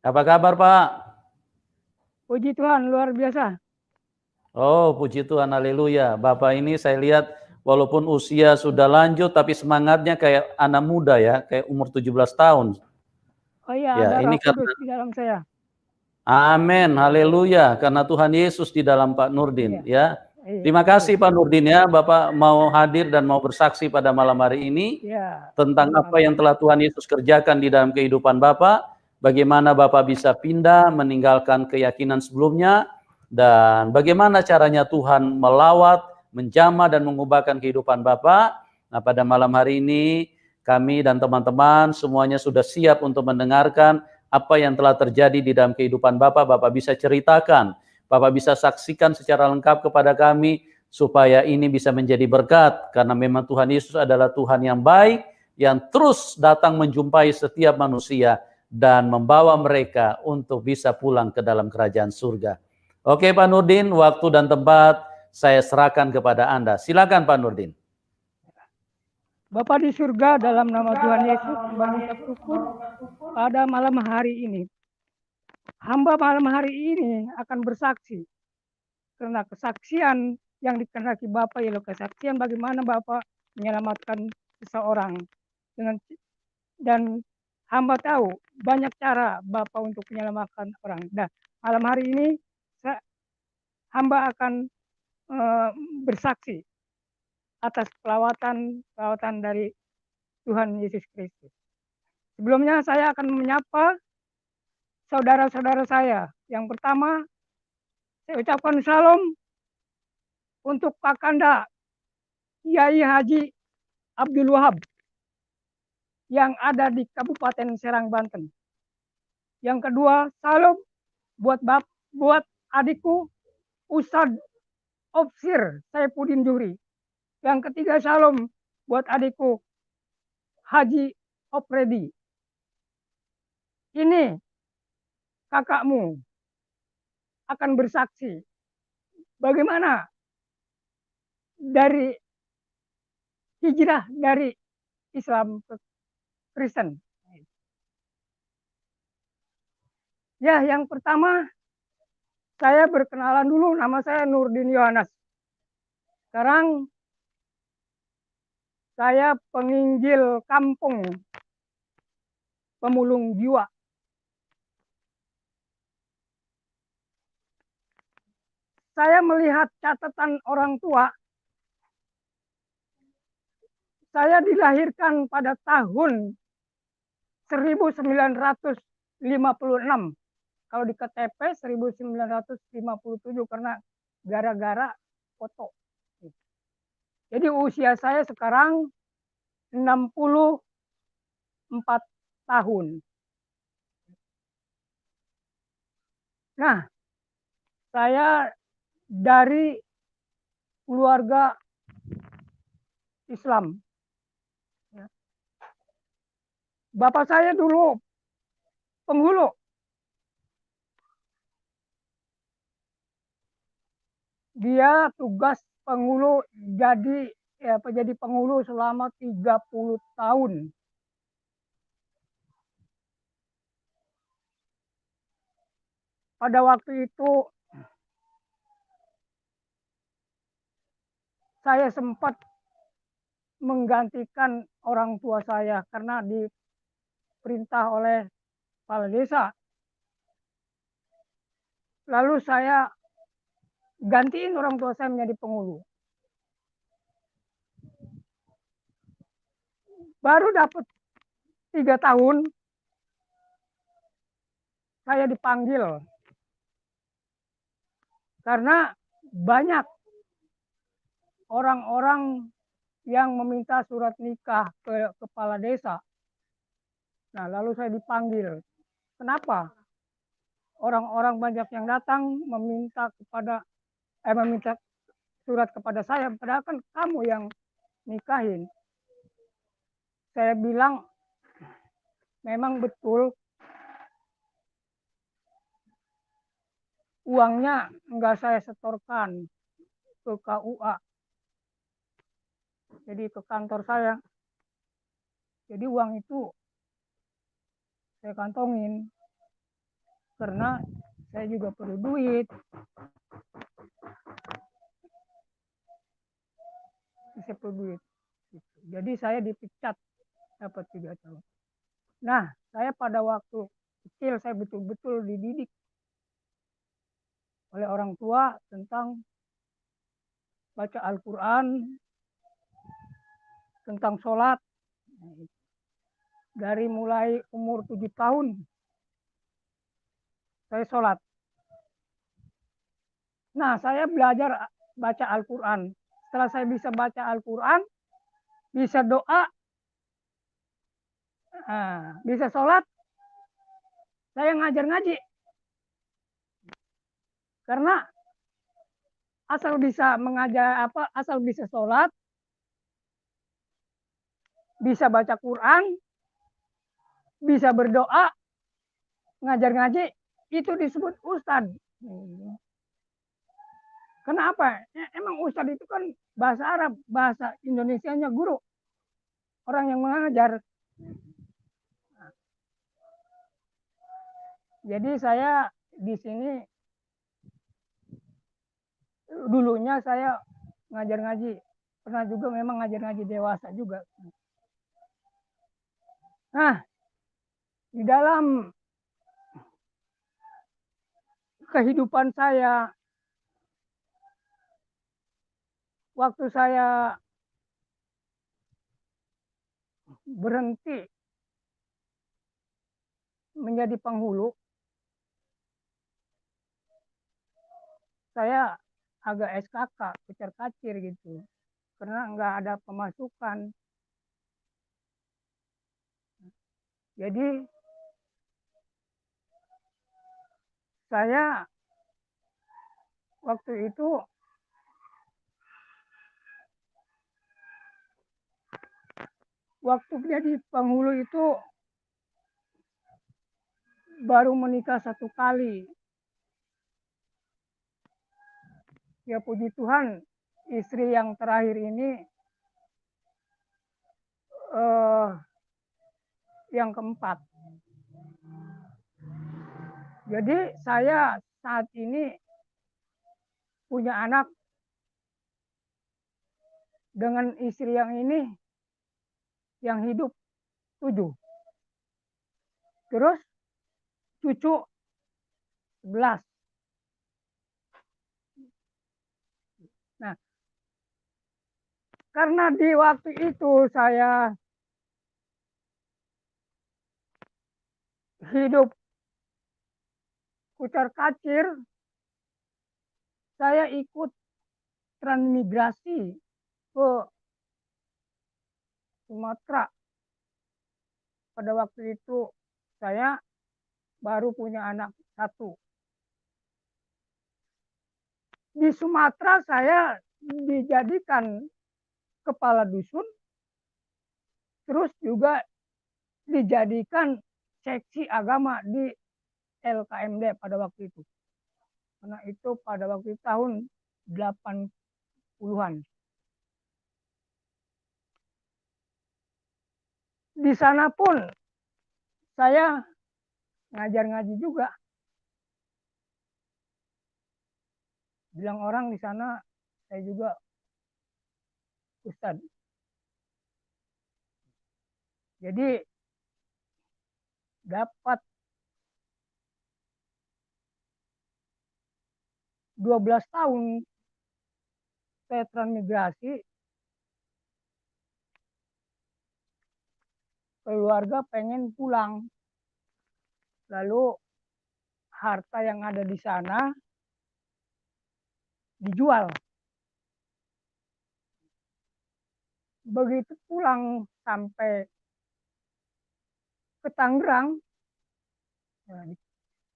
Apa kabar, Pak? Puji Tuhan, luar biasa. Oh, puji Tuhan, haleluya. Bapak ini saya lihat walaupun usia sudah lanjut, tapi semangatnya kayak anak muda ya, kayak umur 17 tahun. Oh iya, Ya, ada ini Roh Kudus karena di dalam saya. amin, haleluya, karena Tuhan Yesus di dalam Pak Nurdin, Iya, ya. iya, Terima betul. kasih Pak Nurdin ya, Bapak mau hadir dan mau bersaksi pada malam hari ini Iya, tentang apa yang sama-sama. telah Tuhan Yesus kerjakan di dalam kehidupan Bapak, bagaimana Bapak bisa pindah meninggalkan keyakinan sebelumnya, dan bagaimana caranya Tuhan melawat, menjamah dan mengubahkan kehidupan Bapak. Nah, pada malam hari ini kami dan teman-teman semuanya sudah siap untuk mendengarkan apa yang telah terjadi di dalam kehidupan Bapak. Bapak bisa ceritakan, Bapak bisa saksikan secara lengkap kepada kami supaya ini bisa menjadi berkat, karena memang Tuhan Yesus adalah Tuhan yang baik, yang terus datang menjumpai setiap manusia dan membawa mereka untuk bisa pulang ke dalam kerajaan surga. Oke Pak Nurdin, waktu dan tempat saya serahkan kepada Anda. Silakan Pak Nurdin. Bapa di surga, dalam nama Tuhan Yesus, hamba mengucap syukur pada malam hari ini. Hamba malam hari ini akan bersaksi. Karena kesaksian yang dikehendaki Bapa ialah kesaksian bagaimana Bapa menyelamatkan seseorang. Dan hamba tahu banyak cara Bapa untuk menyelamatkan orang. Nah, malam hari ini hamba akan bersaksi atas pelawatan dari Tuhan Yesus Kristus. Sebelumnya saya akan menyapa saudara-saudara saya. Yang pertama, saya ucapkan salam untuk Kakanda Kiai Haji Abdul Wahab yang ada di Kabupaten Serang, Banten. Yang kedua, salam buat adikku Ustadz Opsir Saifuddin Juri. Yang ketiga, salam buat adikku Haji Opredi. Ini kakakmu akan bersaksi bagaimana dari hijrah dari Islam ke Kristen. Ya, yang pertama saya berkenalan dulu, nama saya Nurdin Yohanes. Sekarang saya penginjil kampung pemulung jiwa. Saya melihat catatan orang tua. Saya dilahirkan pada tahun 1956. Kalau di KTP 1957 karena gara-gara foto. Jadi usia saya sekarang 64 tahun. Nah, saya dari keluarga Islam. Bapak saya dulu penghulu. Dia tugas penghulu jadi penghulu selama 30 tahun. Pada waktu itu saya sempat menggantikan orang tua saya karena diperintah oleh kepala desa. Lalu saya gantiin orang tua saya menjadi penghulu. Baru dapat 3 tahun saya dipanggil karena banyak orang-orang yang meminta surat nikah ke kepala desa. Nah, lalu saya dipanggil. Kenapa? Orang-orang banyak yang datang meminta surat kepada saya, padahal kan kamu yang nikahin. Saya bilang memang betul uangnya enggak saya setorkan ke KUA. Jadi ke kantor saya. Jadi uang itu saya kantongin. karena saya juga perlu duit. Saya perlu duit. Jadi saya dipecat dapat 3 tahun. Nah, saya pada waktu kecil saya betul-betul dididik oleh orang tua tentang baca Al-Quran, tentang sholat. Dari mulai umur 7 tahun saya sholat. Nah, saya belajar baca Al-Quran. Setelah saya bisa baca Al-Quran, bisa doa, bisa sholat, saya ngajar ngaji. Karena asal bisa mengajar asal bisa sholat, bisa baca Quran, bisa berdoa, ngajar ngaji, itu disebut ustadz. Kenapa? Emang ustadz itu kan bahasa Arab, bahasa Indonesianya guru, orang yang mengajar. Jadi saya di sini dulunya saya ngajar ngaji, pernah juga memang ngajar ngaji dewasa juga. Nah, di dalam kehidupan saya, waktu saya berhenti menjadi penghulu, saya agak SKK, kecer-kacir gitu, karena nggak ada pemasukan. Jadi saya waktu itu waktu jadi penghulu itu baru menikah 1 kali. Ya puji Tuhan, istri yang terakhir ini yang keempat. Jadi saya saat ini punya anak dengan istri yang ini yang hidup 7. Terus cucu 11. Nah, karena di waktu itu saya hidup kucar-kacir, saya ikut transmigrasi ke Sumatera. Pada waktu itu saya baru punya anak 1. Di Sumatera saya dijadikan kepala dusun, terus juga dijadikan seksi agama di LKMD pada waktu itu. Karena itu pada waktu itu tahun 80-an. Di sana pun saya ngajar ngaji juga. Bilang orang di sana saya juga ustadz. Jadi dapat 12 tahun saya transmigrasi, keluarga pengen pulang. Lalu harta yang ada di sana dijual. Begitu pulang sampai ke Tangerang,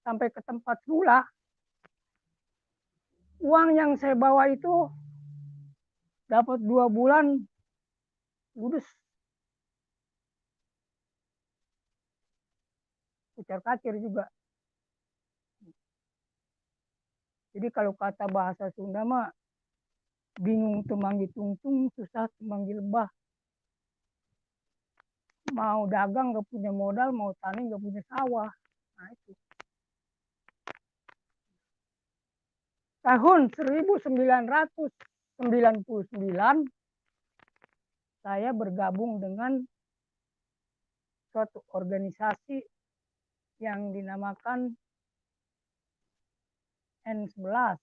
sampai ke tempat semula, uang yang saya bawa itu dapat 2 bulan ludes. Kucar-kacir juga. Jadi kalau kata bahasa Sunda mah bingung temanggi tungtung, susah temanggi lebah. Mau dagang gak punya modal, mau tani gak punya sawah. Nah itu. tahun 1999 saya bergabung dengan suatu organisasi yang dinamakan N11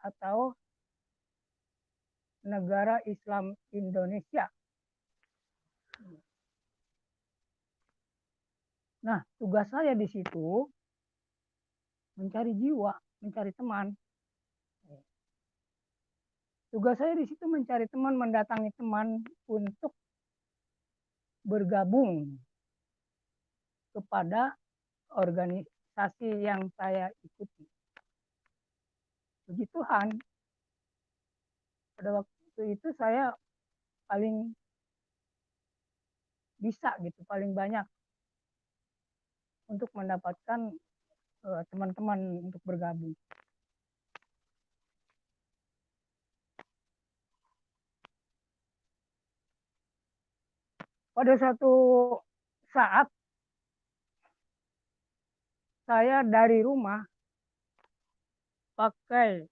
atau Negara Islam Indonesia. Nah, tugas saya di situ mencari jiwa, mencari teman. Tugas saya di situ mencari teman, mendatangi teman untuk bergabung kepada organisasi yang saya ikuti. Puji Tuhan, pada waktu itu saya paling bisa gitu, paling banyak untuk mendapatkan teman-teman untuk bergabung. Pada suatu saat saya dari rumah pakai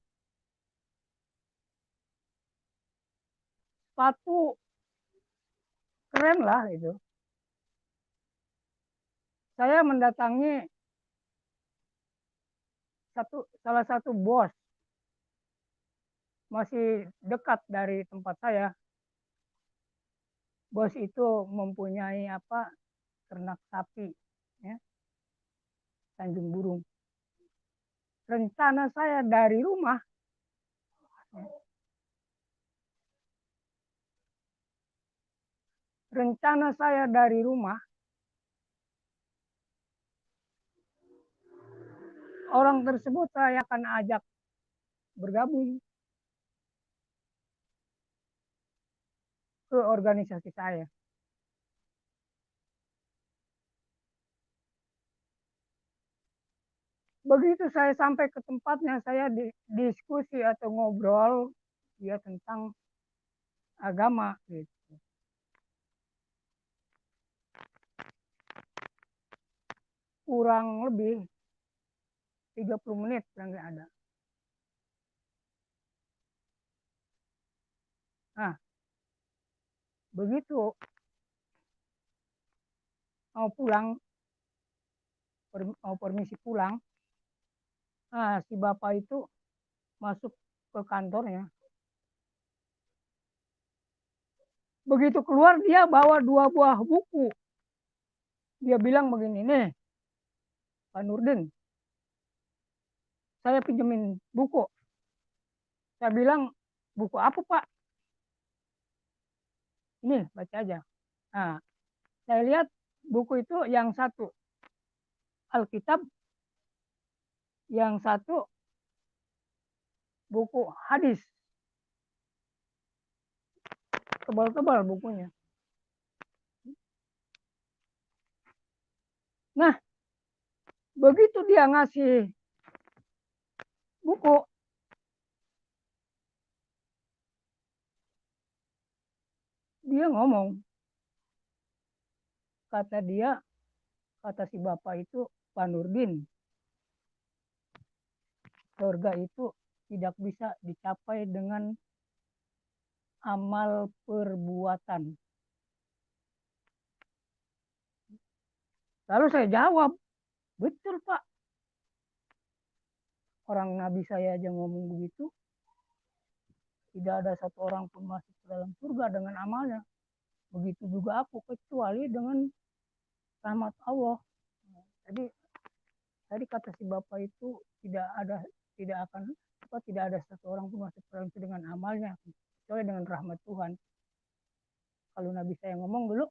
sepatu keren lah itu. Saya mendatangi salah satu bos, masih dekat dari tempat saya. Bos itu mempunyai ternak sapi, ya, Tanjung Burung. Rencana saya dari rumah, ya, orang tersebut saya akan ajak bergabung ke organisasi saya. Begitu saya sampai ke tempatnya, saya diskusi atau ngobrol ya tentang agama gitu. Kurang lebih 30 menit yang nggak ada. Nah, begitu mau pulang, mau permisi pulang, nah si bapak itu masuk ke kantornya. Begitu keluar dia bawa 2 buah buku. Dia bilang begini, nih Pak Nurdin, saya pinjemin buku. Saya bilang, buku apa Pak? Ini baca aja. Nah, saya lihat buku itu yang satu Alkitab, yang satu buku hadis. Tebal-tebal bukunya. Nah, begitu dia ngasih buku, dia ngomong, kata si bapak itu, Pak Nurdin, surga itu tidak bisa dicapai dengan amal perbuatan. Lalu saya jawab, betul Pak. Orang Nabi saya aja ngomong begitu, tidak ada satu orang pun masuk ke dalam surga dengan amalnya. Begitu juga aku, kecuali dengan rahmat Allah. Tadi kata si bapak itu tidak ada satu orang pun masuk ke dalam surga dengan amalnya, kecuali dengan rahmat Tuhan. Kalau Nabi saya ngomong dulu,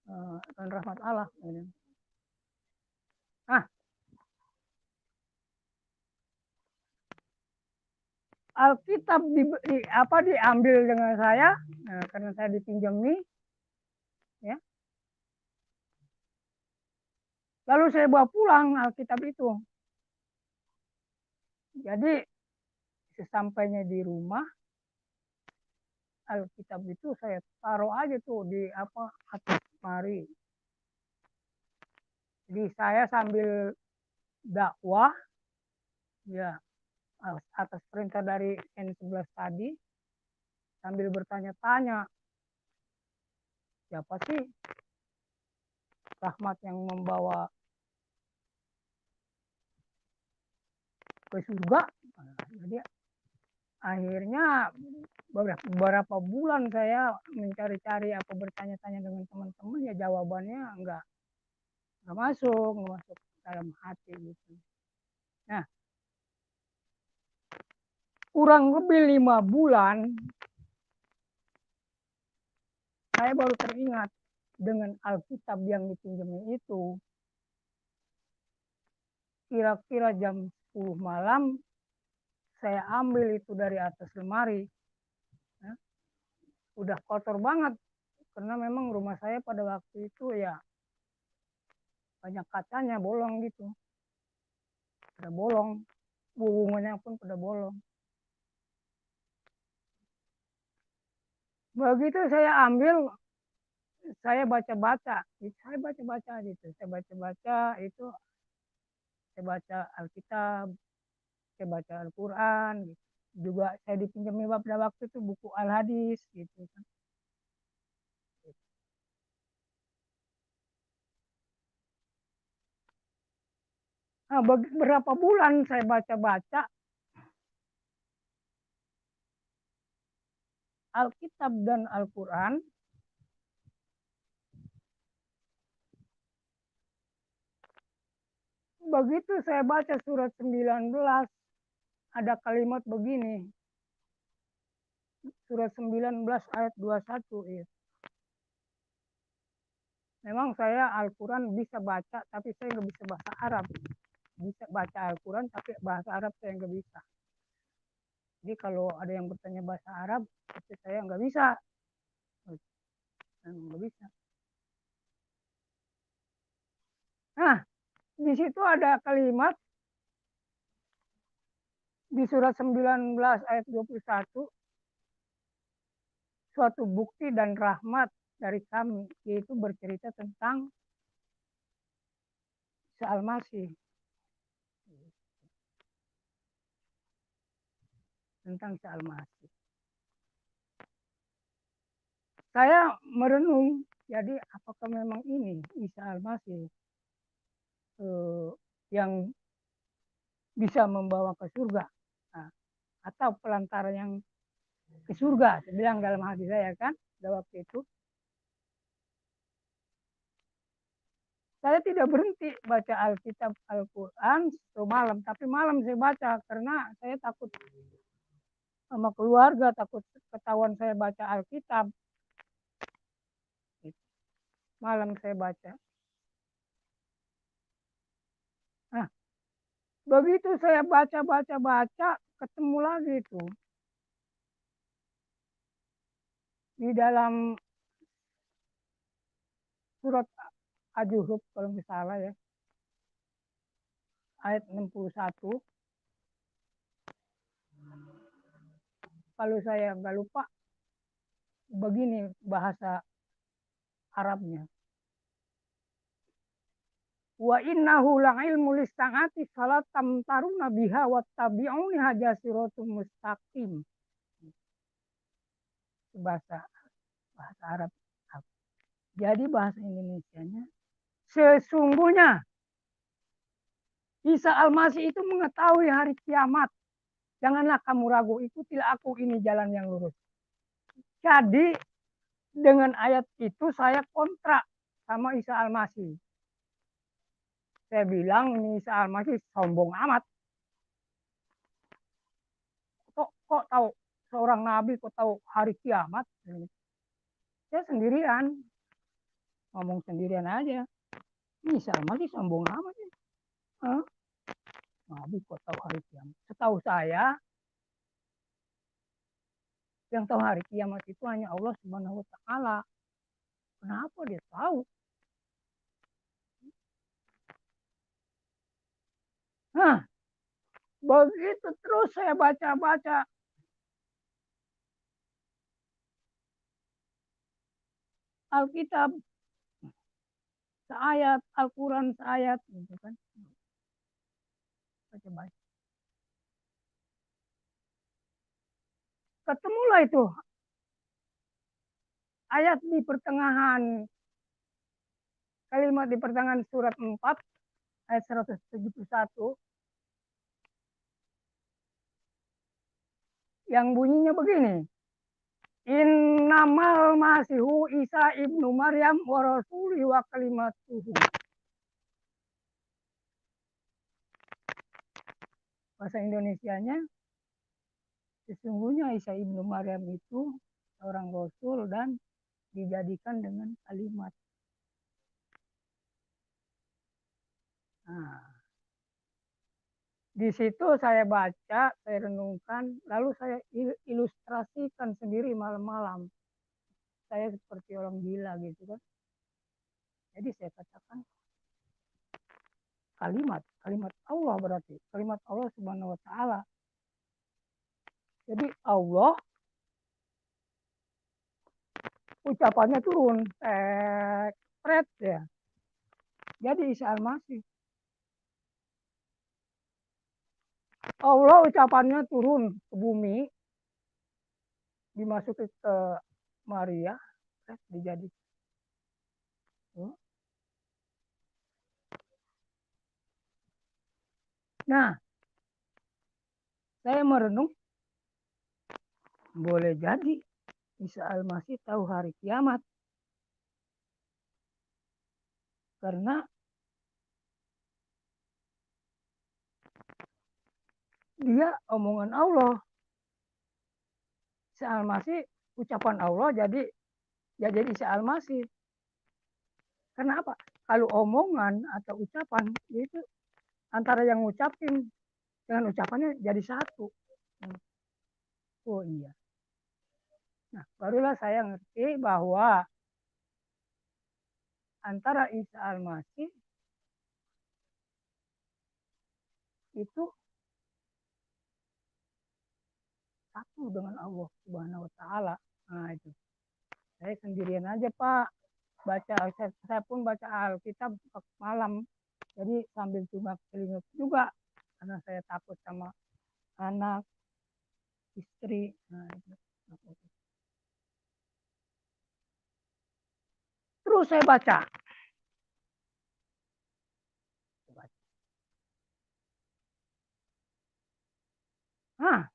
dengan rahmat Allah. Nah, Alkitab diambil dengan saya, karena saya dipinjam nih, ya. Lalu saya bawa pulang Alkitab itu. Jadi sesampainya di rumah, Alkitab itu saya taruh aja tuh di atas lemari. Jadi saya sambil dakwah, ya atas perintah dari N11 tadi, sambil bertanya-tanya, siapa sih rahmat yang membawa ke surga? Jadi akhirnya beberapa bulan saya mencari-cari apa bertanya-tanya dengan teman-teman, ya jawabannya nggak masuk dalam hati gitu. Nah, kurang lebih 5 bulan saya baru teringat dengan Alkitab yang dipinjami itu. Kira-kira jam 10 malam saya ambil itu dari atas lemari. Ya, udah kotor banget karena memang rumah saya pada waktu itu ya banyak kacanya bolong gitu. Pada bolong, hubungannya pun pada bolong. Begitu saya ambil, saya baca-baca gitu. Saya baca Alkitab, saya baca Al-Quran gitu. Juga saya dipinjami pada waktu itu buku Al-Hadis gitu kan. Nah, beberapa bulan saya baca-baca Alkitab dan Al-Quran. Begitu saya baca surat 19, ada kalimat begini. Surat 19 ayat 21. Ya. Memang saya Al-Quran bisa baca, tapi saya nggak bisa bahasa Arab. Bisa baca Al-Quran, tapi bahasa Arab saya nggak bisa. Jadi kalau ada yang bertanya bahasa Arab, tapi saya nggak bisa. Nggak bisa. Nah, di situ ada kalimat di surat 19 ayat 21, suatu bukti dan rahmat dari kami, yaitu bercerita tentang Isa Al-Masih. Tentang Isa Al-Masih. Saya merenung, jadi apakah memang ini Isa Al-Masih yang bisa membawa ke surga? Nah, atau pelantara yang ke surga, saya bilang dalam hati saya kan, pada waktu itu. Saya tidak berhenti baca Alkitab Al-Quran malam, tapi malam saya baca karena saya takut sama keluarga, takut ketahuan saya baca Alkitab. Malam saya baca. Nah, begitu saya baca, ketemu lagi itu. Di dalam surat Az-Zuhruf kalau nggak salah ya. Ayat 61. Kalau saya nggak lupa, begini bahasa Arabnya. Wa innahu la'ilmu lis-sa'ati fala tamtaruna biha wattabi'uni hajasiratum mustaqim. Bahasa Arab. Jadi bahasa Indonesianya, sesungguhnya Isa Al-Masih itu mengetahui hari kiamat. Janganlah kamu ragu, ikutilah aku, ini jalan yang lurus. Jadi dengan ayat itu saya kontrak sama Isa Al-Masih. Saya bilang ini Isa Al-Masih sombong amat. Kok tahu seorang nabi, kok tahu hari kiamat? Saya sendirian. Ngomong sendirian aja. Ini Isa Al-Masih sombong amat. Nabi kok tahu hari kiamat? Setahu saya, yang tahu hari kiamat itu hanya Allah Subhanahu wa Ta'ala. Kenapa dia tahu? Nah, begitu terus saya baca-baca. Alkitab seayat, Al-Quran seayat, gitu kan. Baca-baca. ketemulah itu ayat di pertengahan, kalimat di pertengahan surat 4 ayat 171 yang bunyinya begini. Innamal masihu Isa ibnu Maryam wa rasuli wa kalimatuhu. Bahasa Indonesianya, sesungguhnya Isa ibnu Maryam itu seorang rasul dan dijadikan dengan kalimat. Nah, di situ saya baca, saya renungkan, lalu saya ilustrasikan sendiri malam-malam. Saya seperti orang gila gitu kan. Jadi saya katakan kalimat Allah berarti, kalimat Allah Subhanahu wa taala. Jadi Allah ucapannya turun, pret ya. Jadi Isa Al-Masih. Allah ucapannya turun ke bumi, dimasuki ke Maria, dijadi. Nah, saya merenung, boleh jadi Isa Al-Masih tahu hari kiamat. Karena dia omongan Allah. Isa Al-Masih ucapan Allah jadi Isa Al-Masih. Karena apa? Kalau omongan atau ucapan itu antara yang ngucapin dengan ucapannya jadi satu. Oh iya. Nah, barulah saya ngerti bahwa antara Isa Al-Masih itu satu dengan Allah Subhanahu wa taala. Nah, itu. Saya sendirian aja, Pak. Baca, saya pun baca Alkitab malam. Jadi sambil cuma telinga juga karena saya takut sama anak, istri. Nah, itu. Terus saya baca. Nah,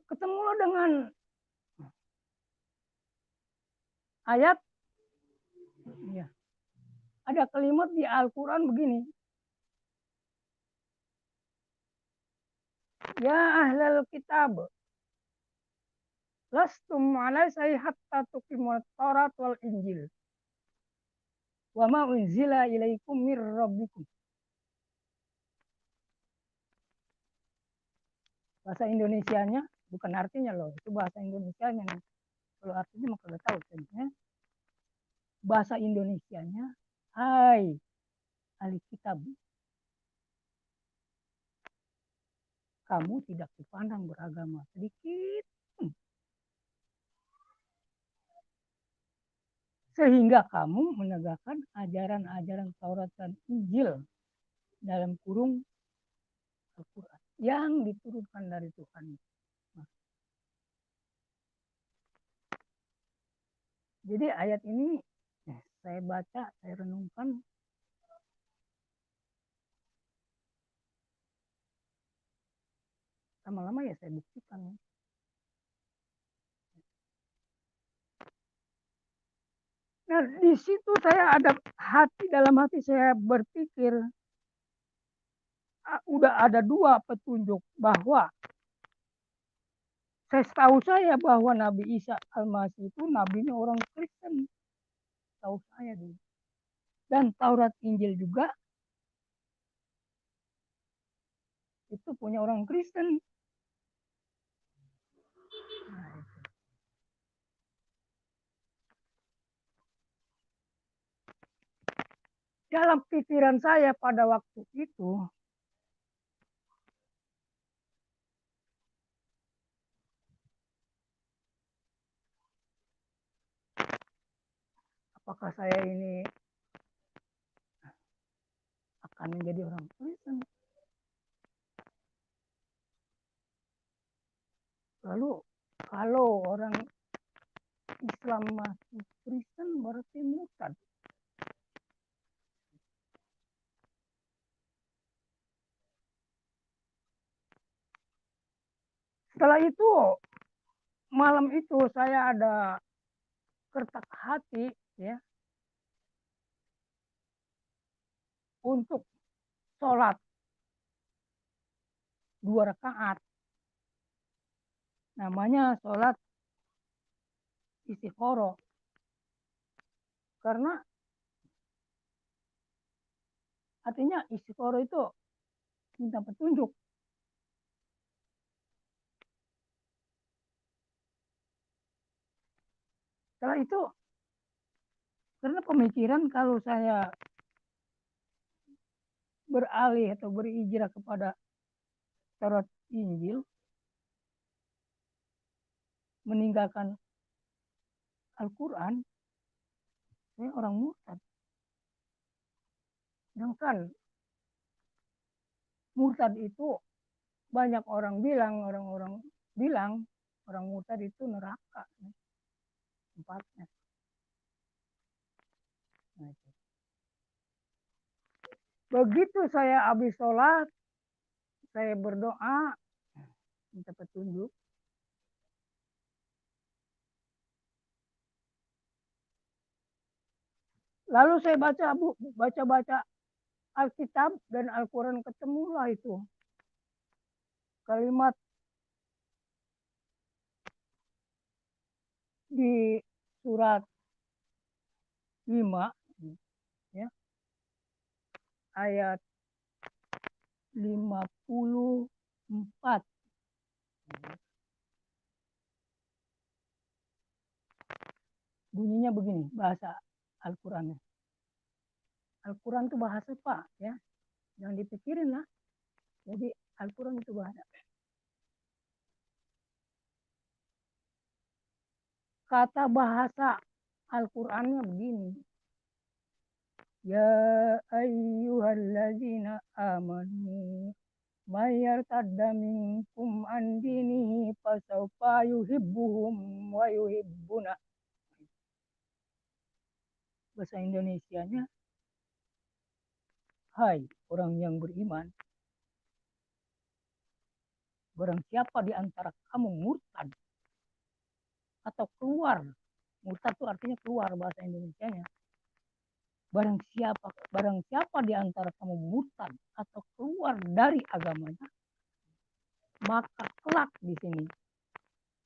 ketemu dengan ayat. Ya, ada kalimat di Al-Quran begini. Ya ahlal kitab, lastum alaisai hatta tuqimut Taurat wal Injil. Wa ma unzila ilaikum mir rabbikum. Bahasa Indonesianya bukan artinya loh, itu bahasa Indonesianya nih. Kalau artinya maka nggak tahu sebenarnya. Bahasa Indonesianya, hai ahli kitab, kamu tidak dipandang beragama sedikit, sehingga kamu menegakkan ajaran-ajaran Taurat dan Injil dalam kurung Al-Quran yang diturunkan dari Tuhan. Nah, jadi ayat ini saya baca, saya renungkan. Lama-lama ya saya buktikan. Nah, di situ saya ada dalam hati saya berpikir, udah ada dua petunjuk bahwa tahu saya bahwa Nabi Isa Al-Masih itu nabinya orang Kristen. Tahu saya dulu. Dan Taurat Injil juga itu punya orang Kristen. Nah, dalam pikiran saya pada waktu itu, apakah saya ini akan menjadi orang Kristen? Setelah itu, malam itu saya ada kertak hati ya untuk sholat 2 rakaat. Namanya sholat istiqoroh. Karena artinya istiqoroh itu minta petunjuk. Setelah itu, karena pemikiran kalau saya beralih atau berhijrah kepada Taurat Injil, meninggalkan Al-Quran, saya orang murtad. Sedangkan murtad itu banyak orang bilang, orang-orang bilang orang murtad itu neraka tempatnya. Nah, begitu saya habis sholat, saya berdoa, minta petunjuk. Lalu saya baca Alkitab dan Al-Quran, ketemulah itu kalimat di surat 5 ya, ayat 54. Bunyinya begini, bahasa Al-Qurannya. Al-Quran itu bahasa Pak ya, jangan dipikirin lah. Jadi Al-Quran itu bahasa. Kata bahasa Al-Qurannya begini. Ya ayyuhallazina amanu may yartadda minkum an dinihi fasawfa yuhibbuhum wa yuhibbuna. Bahasa Indonesianya, hai orang yang beriman, barang siapa di antara kamu murtad atau keluar, murtad itu artinya keluar bahasa Indonesianya. Barang siapa di antara kamu murtad atau keluar dari agamanya, maka kelak di sini,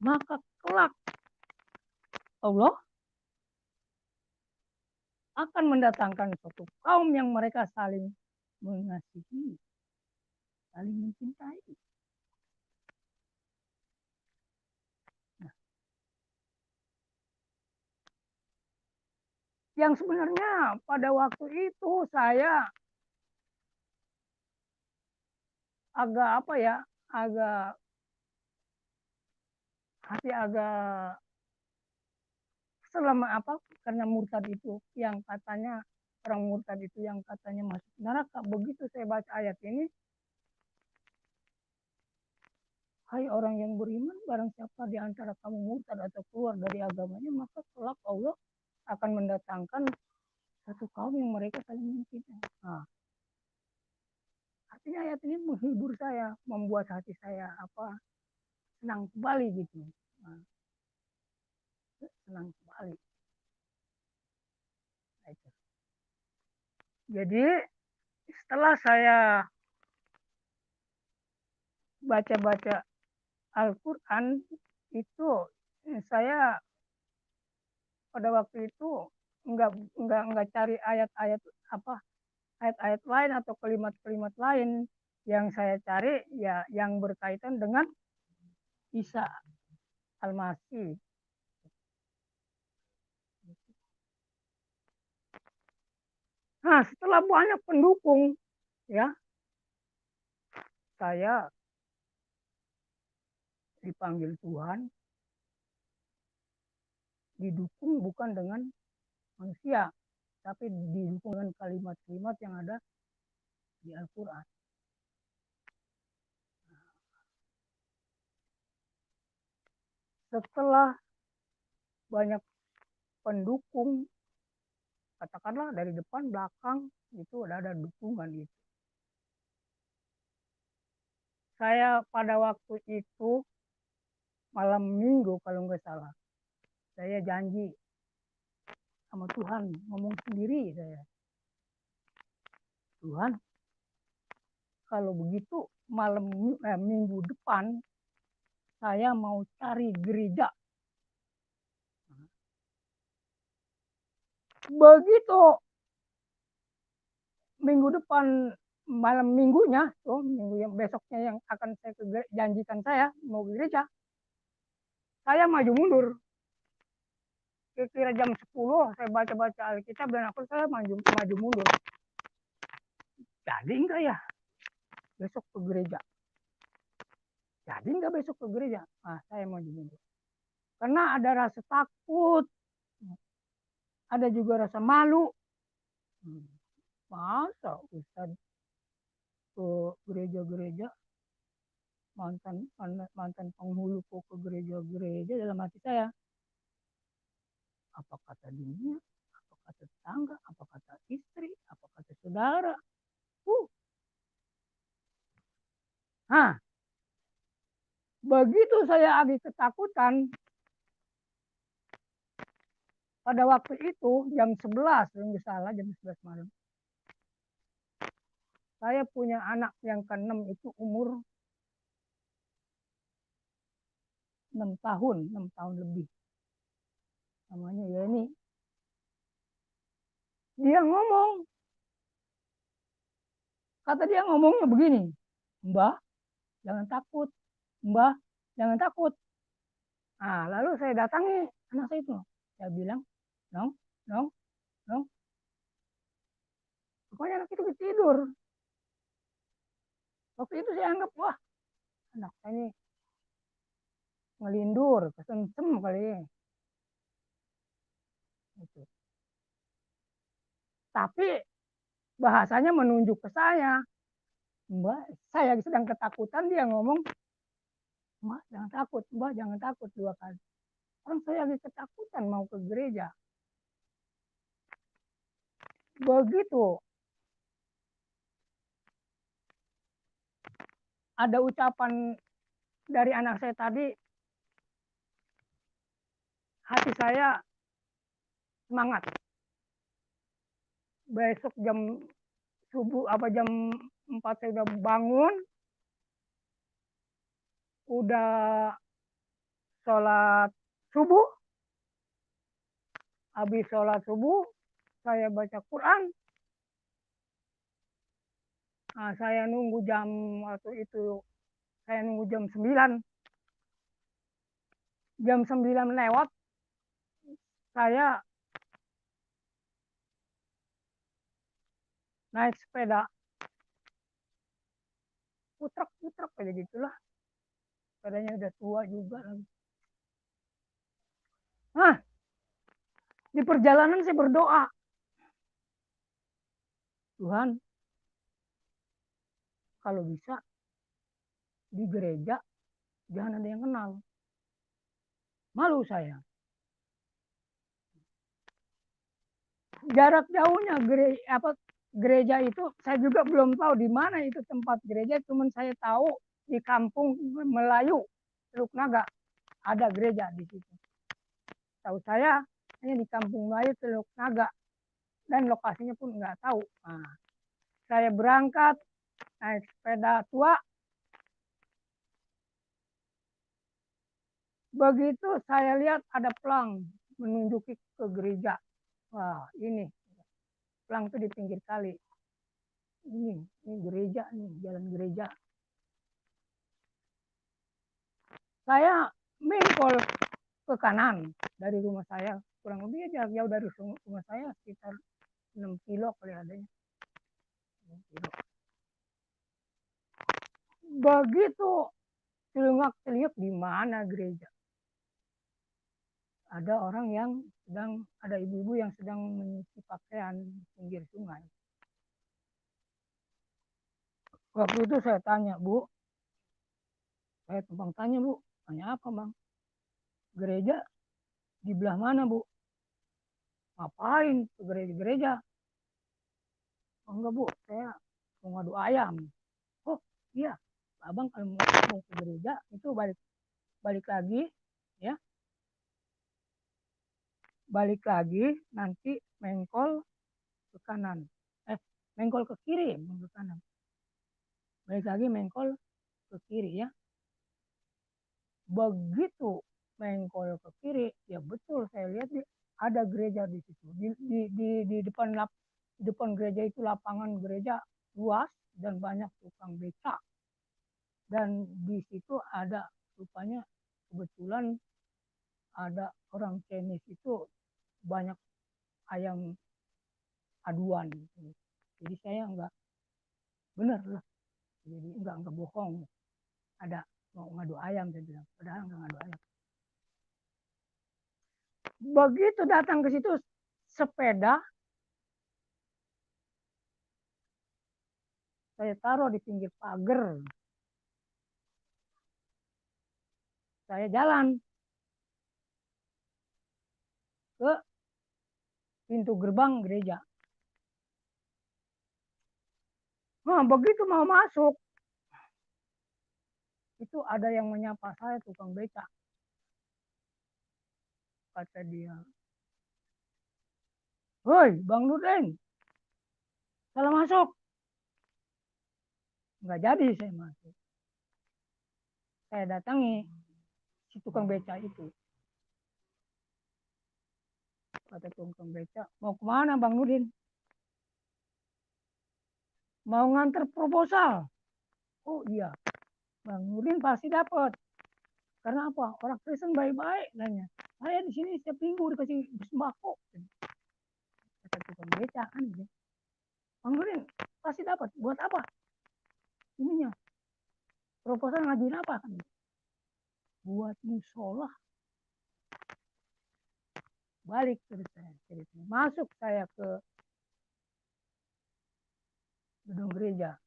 maka kelak Allah akan mendatangkan suatu kaum yang mereka saling mengasihi, saling mencintai. Nah, yang sebenarnya pada waktu itu saya agak apa ya, agak selama apa, karena murtad itu yang katanya, orang murtad itu yang katanya masuk neraka. Begitu saya baca ayat ini, hai orang yang beriman, barang siapa di antara kamu murtad atau keluar dari agamanya, maka kelak Allah akan mendatangkan satu kaum yang mereka saling mencintai. Nah, artinya ayat ini menghibur saya, membuat hati saya senang kembali gitu. Nah, senang kembali. Nah, itu. Jadi setelah saya baca-baca Al-Quran itu, saya pada waktu itu enggak cari ayat-ayat ayat-ayat lain atau kalimat-kalimat lain. Yang saya cari ya yang berkaitan dengan Isa Al-Masih. Nah, setelah banyak pendukung ya, saya dipanggil Tuhan, didukung bukan dengan manusia, tapi didukung dengan kalimat-kalimat yang ada di Al-Quran. Setelah banyak pendukung, katakanlah dari depan belakang itu ada dukungan itu. Saya pada waktu itu malam minggu kalau nggak salah. Saya janji sama Tuhan, ngomong sendiri saya. Tuhan, kalau begitu minggu depan saya mau cari gereja. Begitu minggu depan malam minggunya, minggu yang besoknya yang akan saya janjikan saya mau ke gereja, saya maju mundur. Kira-kira jam 10 saya baca-baca Alkitab dan saya maju mundur. Jadi enggak ya besok ke gereja? Jadi enggak besok ke gereja? Nah, saya maju mundur. Karena ada rasa takut, ada juga rasa malu. Masa Ustaz ke gereja-gereja, mantan penghulu kok ke gereja-gereja, dalam hati saya. Apa kata dunia, apa kata tetangga, apa kata istri, apa kata saudara. Nah, begitu saya habis ketakutan, pada waktu itu jam 11, kalau nggak salah jam 11 malam. Saya punya anak yang ke-6 itu umur 6 tahun lebih. Namanya Yeni. Dia ngomong. Kata dia ngomongnya begini. Mbah, jangan takut. Mbah, jangan takut. Nah, lalu saya datangi anak saya itu. Saya bilang, dong. Pokoknya anak itu tidur. Waktu itu saya anggap, wah, anak saya ini ngelindur, kesengsem kali ya. Gitu. Tapi bahasanya menunjuk ke saya. Mbak, saya sedang ketakutan, dia ngomong, Mbak jangan takut, Mbak jangan takut 2 kali. Orang saya lagi ketakutan mau ke gereja. Begitu ada ucapan dari anak saya tadi, hati saya semangat. Besok jam subuh jam 4 saya udah bangun, udah sholat subuh. Habis sholat subuh, saya baca Quran. Nah, saya nunggu waktu itu, saya nunggu jam 9. Jam 9 lewat, saya naik sepeda. Putrak aja gitulah. Sepedanya udah tua juga lagi. Nah, di perjalanan saya berdoa. Tuhan, kalau bisa di gereja jangan ada yang kenal. Malu saya. Jarak jauhnya gereja itu saya juga belum tahu di mana itu tempat gereja, cuman saya tahu di kampung Melayu Teluk Naga ada gereja di situ. Tahu saya hanya di kampung Melayu Teluk Naga dan lokasinya pun nggak tahu. Nah, saya berangkat naik sepeda tua. Begitu saya lihat ada pelang menunjuki ke gereja. Wah, ini pelang itu di pinggir kali. Ini gereja nih, jalan gereja. Saya mengkol ke kanan dari rumah saya, kurang lebih jarak jauh dari rumah saya sekitar 6 kilo kali adanya. 6 kilo. Begitu celingak-celingak di mana gereja. Ada orang ada ibu-ibu yang sedang menyuci pakaian di pinggir sungai. Waktu itu saya tanya, Bu, saya tumpang tanya, Bu, tanya apa, Bang? Gereja di belah mana, Bu? Ngapain ke gereja-gereja? Oh, enggak, Bu, saya mau ngadu ayam. Oh, iya, Abang kalau mau ke gereja itu balik balik lagi, ya. Balik lagi, nanti mengkol ke kanan. Mengkol ke kiri, ke kanan. Balik lagi mengkol ke kiri, ya. Begitu mengkol ke kiri, ya betul saya lihat ada gereja di situ. Di depan gereja itu lapangan gereja luas dan banyak tukang beca. Dan di situ ada rupanya kebetulan ada orang Chinese itu banyak ayam aduan. Jadi saya enggak benar lah. Jadi enggak bohong. Ada mau ngadu ayam saya bilang. Padahal enggak ngadu ayam. Begitu datang ke situ sepeda saya taruh di pinggir pagar. Saya jalan ke pintu gerbang gereja. Nah, begitu mau masuk, itu ada yang menyapa saya, tukang beca. Kata dia, "Hoi, Bang Nurdin, salah masuk." Nggak jadi saya masuk. Saya datangi si tukang beca itu. Kata tukang beca, "Mau kemana Bang Nurdin?" "Mau nganter proposal." "Oh iya, Bang Nurdin pasti dapat. Karena apa? Orang Kristen baik-baik nanya. Saya di sini setiap minggu dikasih sembako." Kata tukang beca kan gitu. "Bang Nurdin pasti dapat. Buat apa? Ininya. Proposal ngajuin apa?" Kan? "Buat musola." Balik terus saya ceritanya. Masuk saya ke gedung gereja.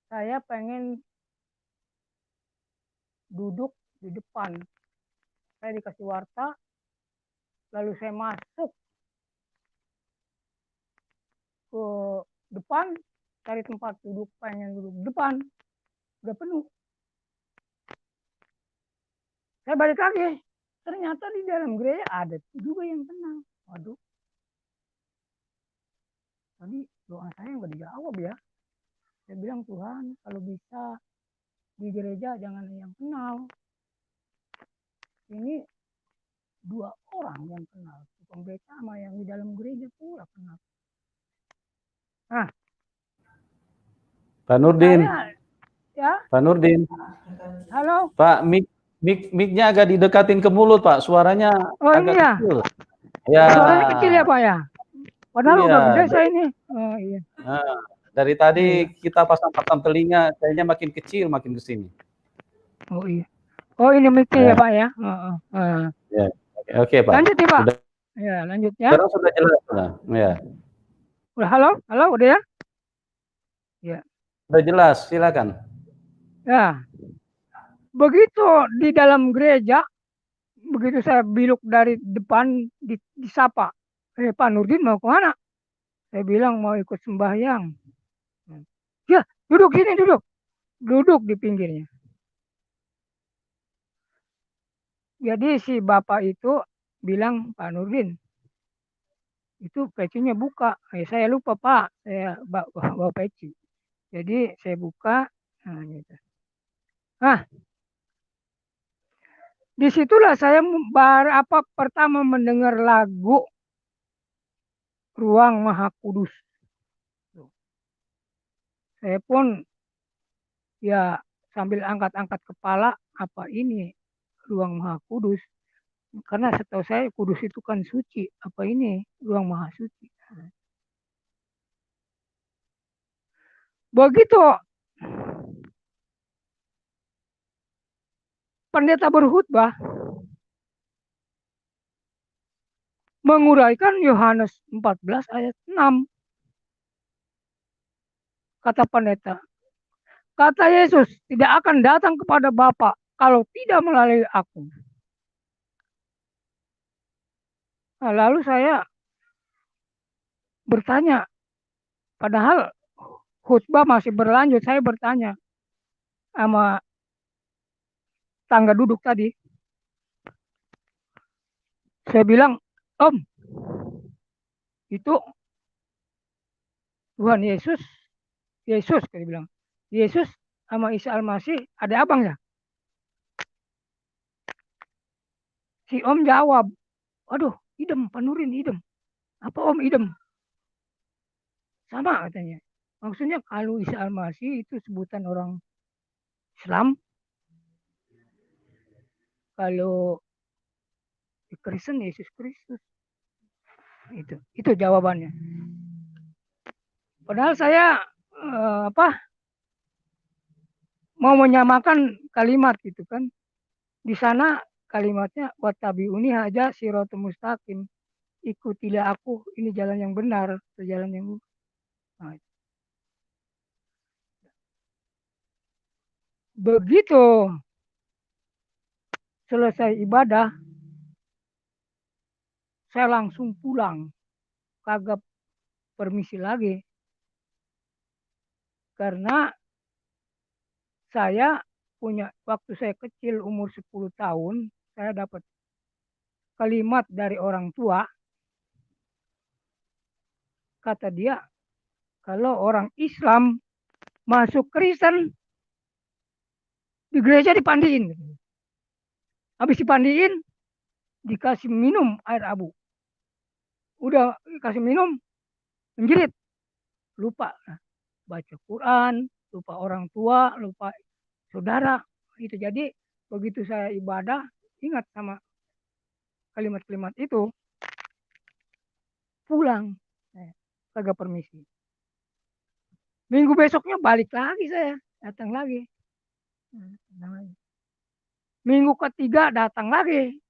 Saya pengen duduk di depan. Saya dikasih warta, lalu saya masuk ke depan, cari tempat duduk, pengen duduk di depan, udah penuh. Saya balik lagi, ternyata di dalam gereja ada juga yang tenang. Waduh, tadi doa saya nggak dijawab ya. Saya bilang, "Tuhan, kalau bisa di gereja jangan yang kenal. Ini 2 orang yang kenal, tukang beca sama yang di dalam gereja pula kenal." Nah, Pak Nurdin. saya, ya, Pak Nurdin. halo. Pak, mic-nya agak didekatin ke mulut, Pak. Suaranya Oh agak ini ya, kecil. Ya. suaranya kecil ya Pak ya? Padahal Iya, udah gede saya ini. Oh iya. Nah, dari tadi Iya. kita pasang-pasang telinga, kayaknya makin kecil makin ke sini. Oh iya. Oh ini mic-nya ya Pak ya? Ya. Oke, Pak. Lanjut nih Pak. Sudah, Ya lanjut ya. sekarang sudah jelas. Nah, ya. Udah halo? Halo udah ya? Ya. Sudah jelas, silakan. Ya. Begitu di dalam gereja, begitu saya biluk dari depan disapa. Pak Nurdin mau kemana? Saya bilang mau ikut sembahyang. Ya, duduk sini duduk. Duduk di pinggirnya. Jadi si bapak itu bilang, "Pak Nurdin, itu pecinya buka." Saya lupa Pak, saya bawa peci. Jadi saya buka, nah gitu. Nah, disitulah saya pertama mendengar lagu Ruang Maha Kudus. Saya pun ya sambil angkat-angkat kepala, apa ini Ruang Maha Kudus? Karena setahu saya kudus itu kan suci, apa ini Ruang Maha Suci? Begitu pendeta berkhutbah menguraikan Yohanes 14 ayat 6. Kata pendeta, kata Yesus, tidak akan datang kepada Bapa kalau tidak melalui aku. Nah, lalu saya bertanya, padahal khutbah masih berlanjut, saya bertanya sama tangga duduk tadi. Saya bilang, Om, itu Tuhan Yesus, dia bilang, Yesus sama Isa Al-Masih ada abang ya? Si Om jawab, aduh, idem, Panurin idem. Apa Om idem? Sama katanya. Maksudnya kalau Isa Al-Masih itu sebutan orang Islam, kalau Kristen Yesus Kristus. Itu jawabannya. Padahal saya mau menyamakan kalimat gitu kan. Di sana kalimatnya wattabi'uni haja siratal mustaqim. Ikutilah aku, ini jalan yang benar, jalan yang nah, begitu selesai ibadah, saya langsung pulang, kagak permisi lagi. Karena saya punya, waktu saya kecil umur 10 tahun, saya dapat kalimat dari orang tua, kata dia, kalau orang Islam masuk Kristen, di gereja dipandiin. Habis dipandiin, dikasih minum air abu. Udah dikasih minum, menjerit. Lupa baca Quran, lupa orang tua, lupa saudara. Itu jadi begitu saya ibadah, ingat sama kalimat-kalimat itu, pulang. Kagak permisi. Minggu besoknya balik lagi saya, datang lagi. Minggu ketiga datang lagi.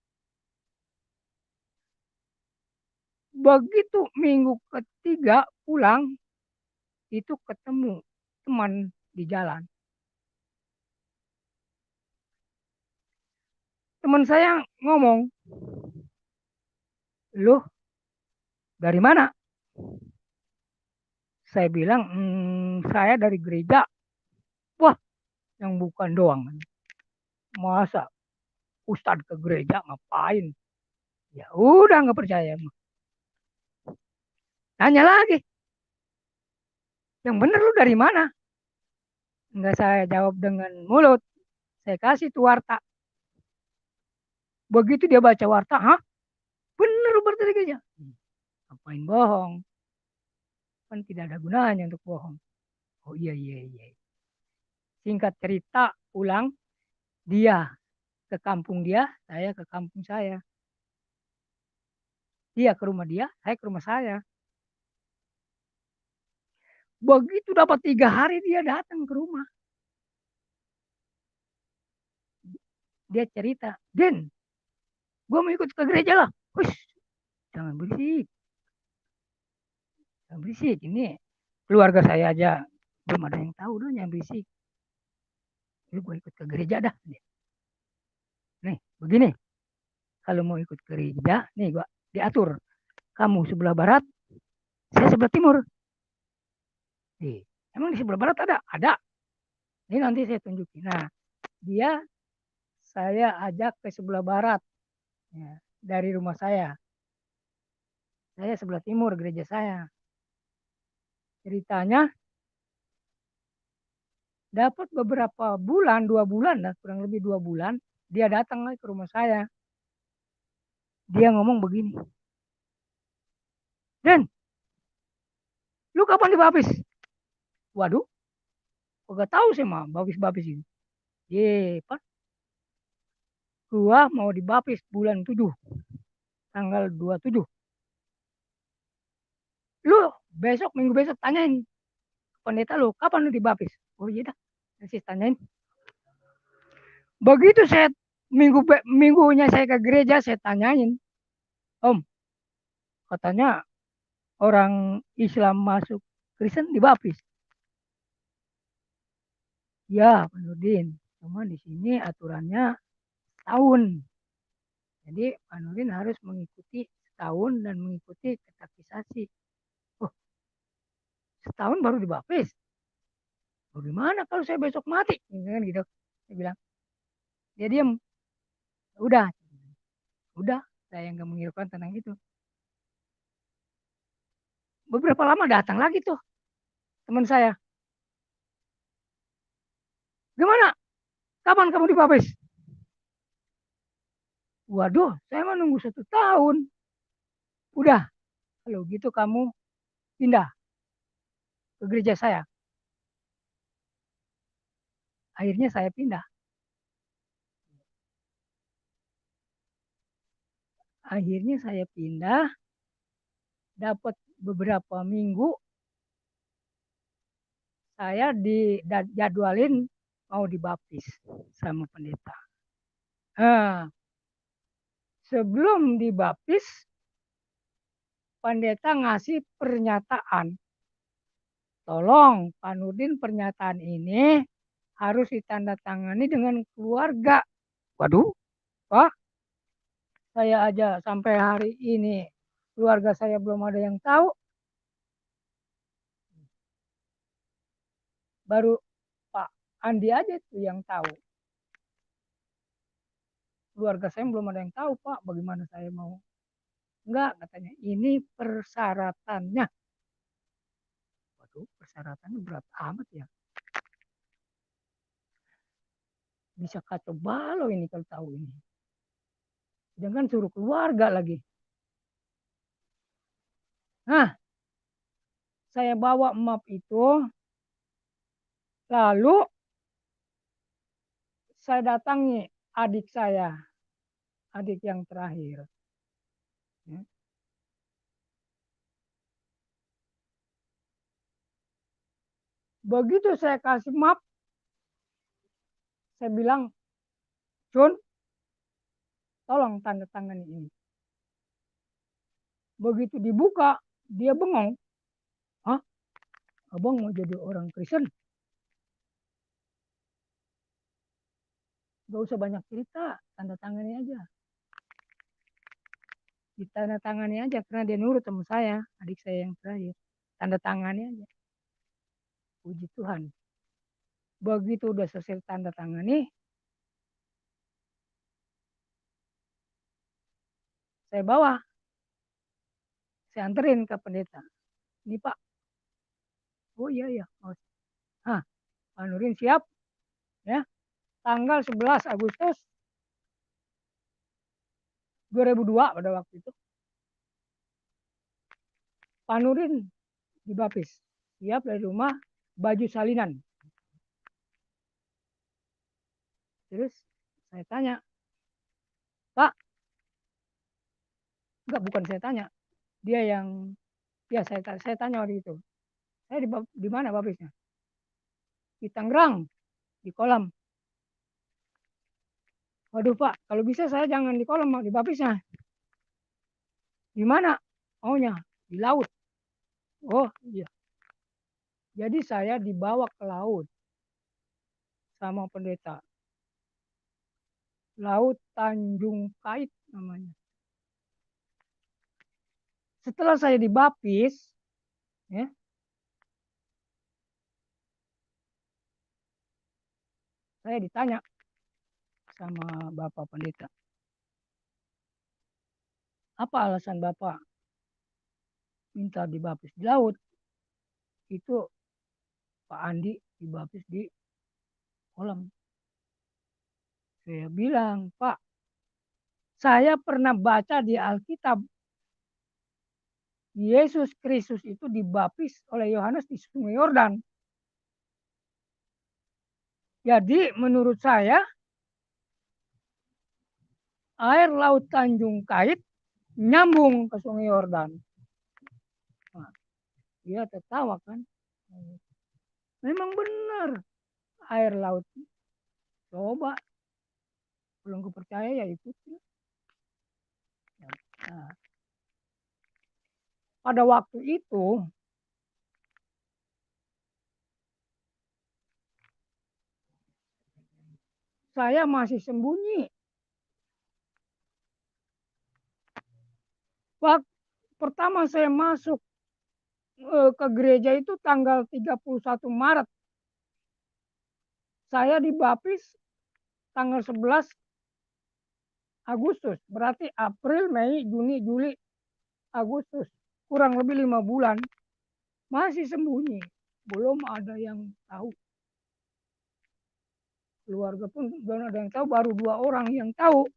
Begitu minggu ketiga pulang, itu ketemu teman di jalan. Teman saya ngomong, "Loh, dari mana?" Saya bilang, saya dari gereja. Wah, yang bukan doang. Masa Ustadz ke gereja ngapain? Ya udah nggak percaya. Tanya lagi, yang bener lu dari mana? Nggak saya jawab dengan mulut, saya kasih tuh warta. Begitu dia baca warta, hah? Bener lu berarti dari gereja? Ngapain bohong? Kan tidak ada gunanya untuk bohong. Oh iya, iya, iya. Singkat cerita, pulang, dia ke kampung dia, saya ke kampung saya. Dia ke rumah dia, saya ke rumah saya. Begitu dapat 3 hari dia datang ke rumah. Dia cerita, Den, gue mau ikut ke gereja lah. Hush, jangan berisik. Jangan berisik, ini keluarga saya aja belum ada yang tahu dong, jangan berisik. Lu gue ikut ke gereja dah. Nih, begini. Kalau mau ikut ke gereja, nih gue diatur. Kamu sebelah barat, saya sebelah timur. Nih, emang di sebelah barat ada? Ada. Ini nanti saya tunjukin. Nah, dia saya ajak ke sebelah barat ya, dari rumah saya. Saya sebelah timur gereja saya. Ceritanya dapat beberapa bulan, 2 bulan lah, kurang lebih 2 bulan, dia datang lagi ke rumah saya. Dia ngomong begini, Den, lu kapan dibaptis? Waduh, gak tahu sih mah baptis ini. Ye, Pak, gua mau dibaptis bulan 7, tanggal 27. Lu besok, minggu besok tanyain pendeta lu, kapan lu dibaptis? Oh iya dah, saya tanyain. Begitu saya minggunya saya ke gereja, saya tanyain, Om, katanya orang Islam masuk Kristen dibaptis. Ya, Pak Nurdin, cuma di sini aturannya setahun. Jadi Pak Nurdin harus mengikuti setahun dan mengikuti katekisasi. Oh, setahun baru dibaptis. Bagaimana kalau saya besok mati? Gitu. Saya bilang. Dia diam. Udah, saya nggak menghiraukan tentang itu. Beberapa lama datang lagi tuh teman saya. Gimana? Kapan kamu dibaptis? Waduh, saya menunggu 1 tahun. Udah, kalau gitu kamu pindah ke gereja saya. Akhirnya saya pindah. Akhirnya saya pindah, dapat beberapa minggu, saya dijadwalin mau dibaptis sama pendeta. Nah, sebelum dibaptis, pendeta ngasih pernyataan. Tolong, Pak Nurdin, pernyataan ini harus ditandatangani dengan keluarga. Waduh, Pak, saya aja sampai hari ini keluarga saya belum ada yang tahu. Baru Pak Andi aja tuh yang tahu. Keluarga saya belum ada yang tahu, Pak, bagaimana saya mau. Enggak, katanya, ini persyaratannya. Waduh, persyaratannya berat amat ya. Bisa kacau balau ini kalau tahu ini. Jangan suruh keluarga lagi. Nah, saya bawa map itu, lalu saya datangi adik saya, adik yang terakhir. Ya. Begitu saya kasih map, saya bilang, Jun, tolong tanda tangan ini. Begitu dibuka, dia bengong. Hah? Abang mau jadi orang Kristen? Gak usah banyak cerita, tanda tangani aja. Ditanda tangani aja, karena dia nurut sama saya, adik saya yang terakhir. Tanda tangani aja. Puji Tuhan. Begitu udah selesai tanda tangani, saya bawa. Saya anterin ke pendeta. Ini Pak. Oh iya, iya. Hah, Pak Nurdin siap. Ya, tanggal 11 Agustus 2002 pada waktu itu. Pak Nurdin dibaptis. Siap dari rumah, baju salinan. Terus saya tanya, Pak, enggak, bukan saya tanya. Dia yang, ya saya tanya waktu itu. Saya di mana baptisnya? Di Tangerang, di kolam. Waduh Pak, kalau bisa saya jangan di kolam, di baptisnya. Di mana? Maunya di laut. Oh iya. Jadi saya dibawa ke laut sama pendeta. Laut Tanjung Kait namanya. Setelah saya dibaptis, ya, saya ditanya sama Bapak Pendeta. Apa alasan Bapak minta dibaptis di laut? Itu Pak Andi dibaptis di kolam. Saya bilang, Pak, saya pernah baca di Alkitab, Yesus Kristus itu dibaptis oleh Yohanes di Sungai Yordan. Jadi menurut saya, air laut Tanjung Kait nyambung ke Sungai Yordan. Nah, dia tertawa kan. Memang benar air laut. Coba. Belum percaya ya ikuti. Nah, pada waktu itu saya masih sembunyi. Waktu pertama saya masuk ke gereja itu tanggal 31 Maret. Saya dibaptis tanggal 11 Agustus. Berarti April, Mei, Juni, Juli, Agustus. Kurang lebih 5 bulan. Masih sembunyi. Belum ada yang tahu. Keluarga pun belum ada yang tahu. Baru 2 orang yang tahu.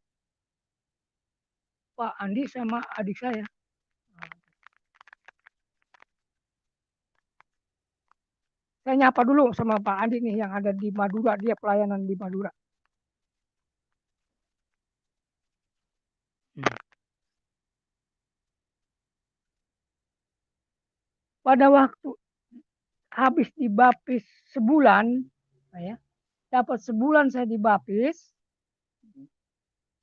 Pak Andi sama adik saya. Saya nyapa dulu sama Pak Andi nih yang ada di Madura. Dia pelayanan di Madura. Pada waktu habis dibaptis sebulan, ya, dapat sebulan saya dibaptis,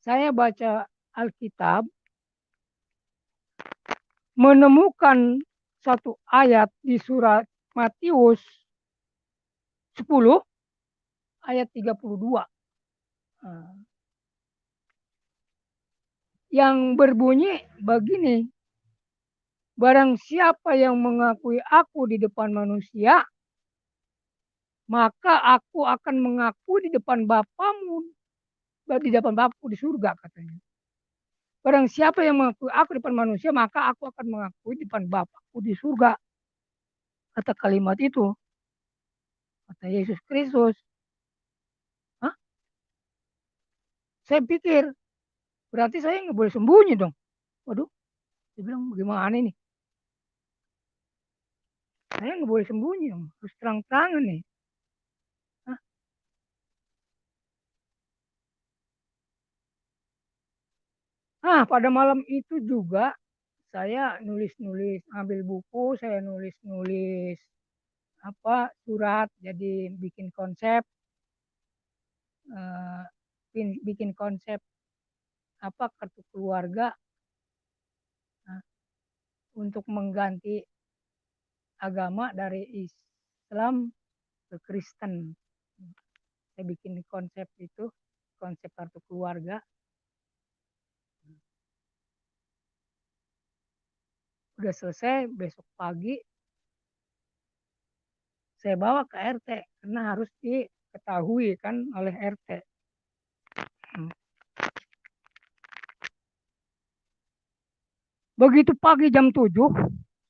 saya baca Alkitab, menemukan satu ayat di surat Matius 10 ayat 32 yang berbunyi begini, barang siapa yang mengakui aku di depan manusia, maka aku akan mengaku di depan Bapamu, di depan Bapakku di surga, katanya. Barang siapa yang mengakui aku di depan manusia, maka aku akan mengakui di depan Bapakku di surga. Kata kalimat itu, kata Yesus Kristus. Hah? Saya pikir, berarti saya nggak boleh sembunyi dong. Waduh, saya bilang bagaimana ini? Saya nggak boleh sembunyi dong, harus terang-terangan nih. Hah? Pada malam itu juga saya nulis-nulis, ambil buku, saya nulis-nulis surat, jadi bikin konsep, bikin konsep kartu keluarga untuk mengganti agama dari Islam ke Kristen. Saya bikin konsep itu, konsep kartu keluarga. Udah selesai, besok pagi saya bawa ke RT karena harus diketahui kan oleh RT. Begitu pagi jam 7,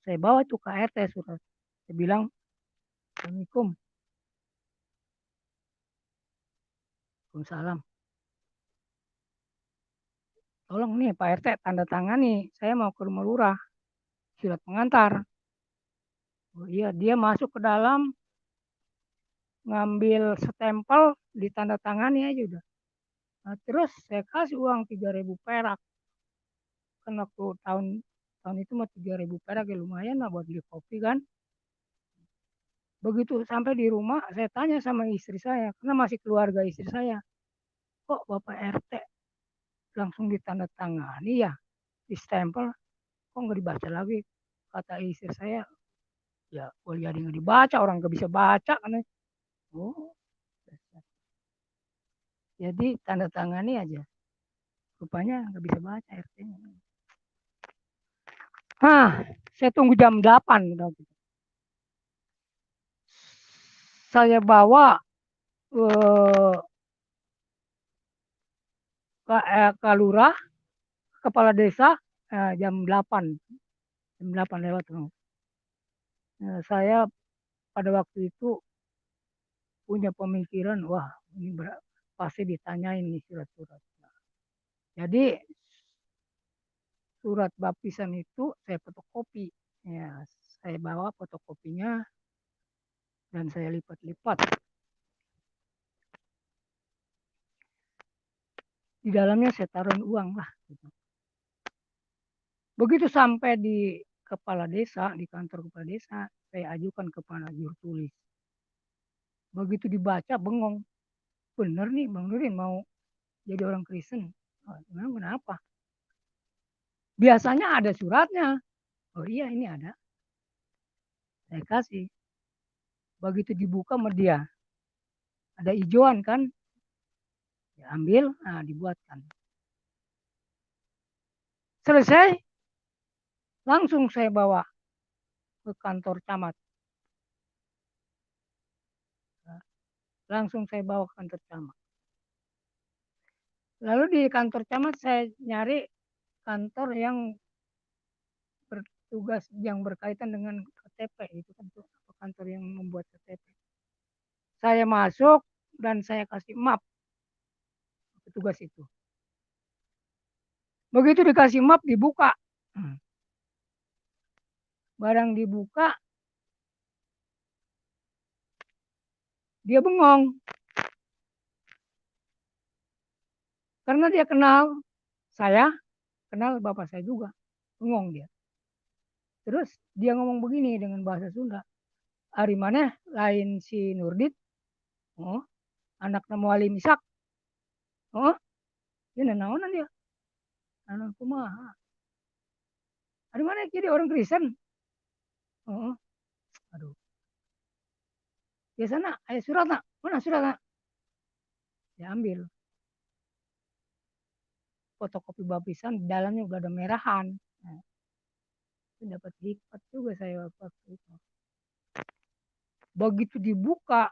saya bawa itu ke RT surat. Saya bilang, Assalamualaikum. Waalaikumsalam. Tolong nih Pak RT tanda tangan nih, saya mau ke rumah lurah, surat pengantar. Oh iya, dia masuk ke dalam, ngambil stempel, ditandatangani aja udah. Nah, terus saya kasih uang 3.000 perak. Kan waktu tahun itu mah 3.000 perak ya lumayan lah buat beli kopi kan. Begitu sampai di rumah, saya tanya sama istri saya, karena masih keluarga istri saya. Kok Bapak RT langsung ditandatangani ya, di stempel, kok nggak dibaca lagi? Kata istri saya, ya boleh jadi nggak dibaca, orang nggak bisa baca kan. Oh, jadi tanda tangani aja. Rupanya nggak bisa baca RT-nya. Saya tunggu jam 8. Saya bawa ke lurah, kepala desa, jam 8. Jam 8 lewat. Saya pada waktu itu punya pemikiran, wah ini pasti ditanyain nih surat-surat. Jadi surat baptisan itu saya fotokopi. Ya, saya bawa fotokopinya dan saya lipat-lipat. Di dalamnya saya taruh uang lah. Begitu sampai di kepala desa, di kantor kepala desa, saya ajukan kepada juru tulis. Begitu dibaca bengong. Bener nih Bang Nurin mau jadi orang Kristen. Kenapa? Biasanya ada suratnya. Oh iya ini ada. Saya kasih. Begitu dibuka sama dia. Ada hijauan kan. Diambil, dibuatkan. Selesai. Langsung saya bawa ke kantor camat. Langsung saya bawa ke kantor camat. Lalu di kantor camat saya nyari kantor yang bertugas yang berkaitan dengan KTP, itu kan tuh kantor yang membuat KTP. Saya masuk dan saya kasih map petugas itu. Begitu dikasih map dibuka. Barang dibuka, dia bengong. Karena dia kenal saya, kenal bapak saya juga. Bengong dia. Terus dia ngomong begini dengan bahasa Sunda. Ari maneh lain si Nurdit. Oh, anak nama Wali Misak. Oh, dia nanaonan dia. Anak kumaha. Ari maneh jadi orang Kristen. Oh, aduh. Biasanya ayah surat nak. Mana surat nak? Dia ambil. Fotokopi bapisan, di dalamnya udah ada merahan. Nah, itu dapat hikmat juga saya waktu itu. Begitu dibuka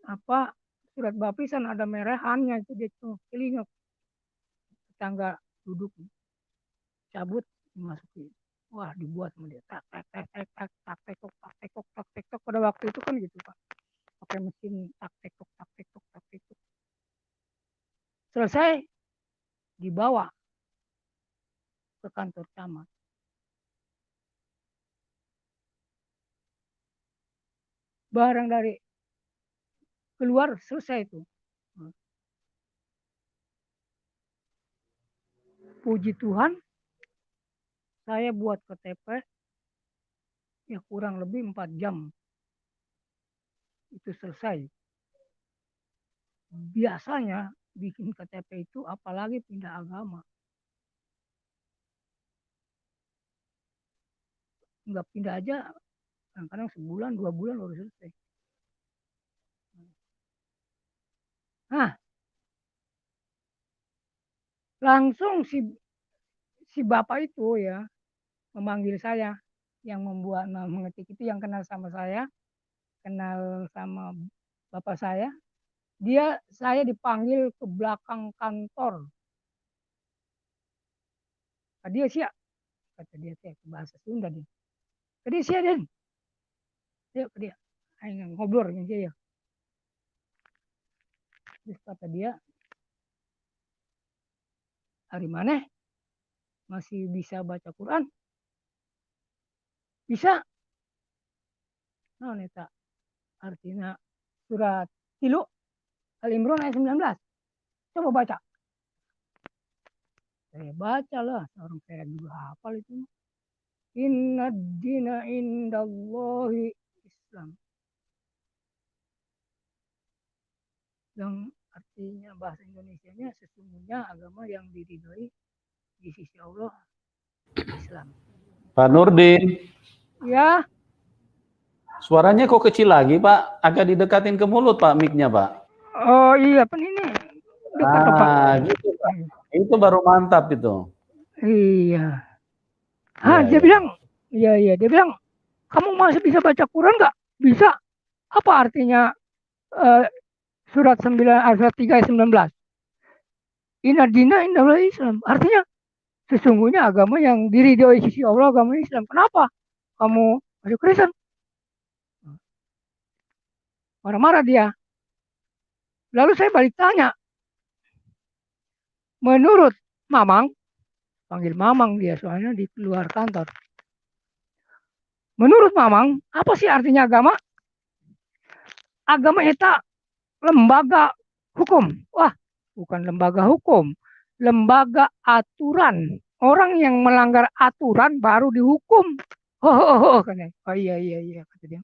apa surat bapisan ada merahannya, itu dia celingak tetangga duduk cabut dimasukin. Wah, dibuat sama dia tak tak tak tak tak tak tekok tak tekok tak tekok. Pada waktu itu kan gitu Pak, pakai mesin tak tekok tak tekok tak tekok. Selesai dibawa ke kantor camat. Barang dari keluar selesai itu. Puji Tuhan, saya buat KTP ya kurang lebih 4 jam. Itu selesai. Biasanya bikin KTP itu apalagi pindah agama. Nggak pindah aja, kadang-kadang sebulan, 2 bulan baru selesai. Nah, langsung si bapak itu ya memanggil saya, yang membuat mengetik itu yang kenal sama saya, kenal sama bapak saya. Saya dipanggil ke belakang kantor. Dia siap, kata dia ke bahasa Sunda dia. Dia siap den, yuk ke dia, ayo ngobrol dengan dia ya. Terus kata dia, hari mana masih bisa baca Quran? Bisa. Nah, neta artinya surat tilu Al-Imran ayat 19. Coba baca. Saya baca lah, orang saya juga hafal itu. Inna dina indallahi Islam. Yang artinya bahasa Indonesianya sesungguhnya agama yang diridhoi di sisi Allah Islam. Pak Nurdin. Ya. Suaranya kok kecil lagi Pak? Agak didekatin ke mulut Pak mic-nya Pak. Oh iya Pak ini dekat Pak. Gitu Pak. Itu baru mantap itu. Iya. Dia bilang, iya dia bilang, kamu masih bisa baca Quran nggak? Bisa. Apa artinya surat 9 ayat 3 ayat 19? Inna dina indallah Islam. Artinya sesungguhnya agama yang diridhoi sisi Allah agama Islam. Kenapa? Kamu masuk Kristen? Marah-marah dia. Lalu saya balik tanya. Menurut Mamang, panggil Mamang dia soalnya di luar kantor. Menurut Mamang, apa sih artinya agama? Agama itu lembaga hukum. Wah, bukan lembaga hukum. Lembaga aturan. Orang yang melanggar aturan baru dihukum. Oh, iya, kata dia.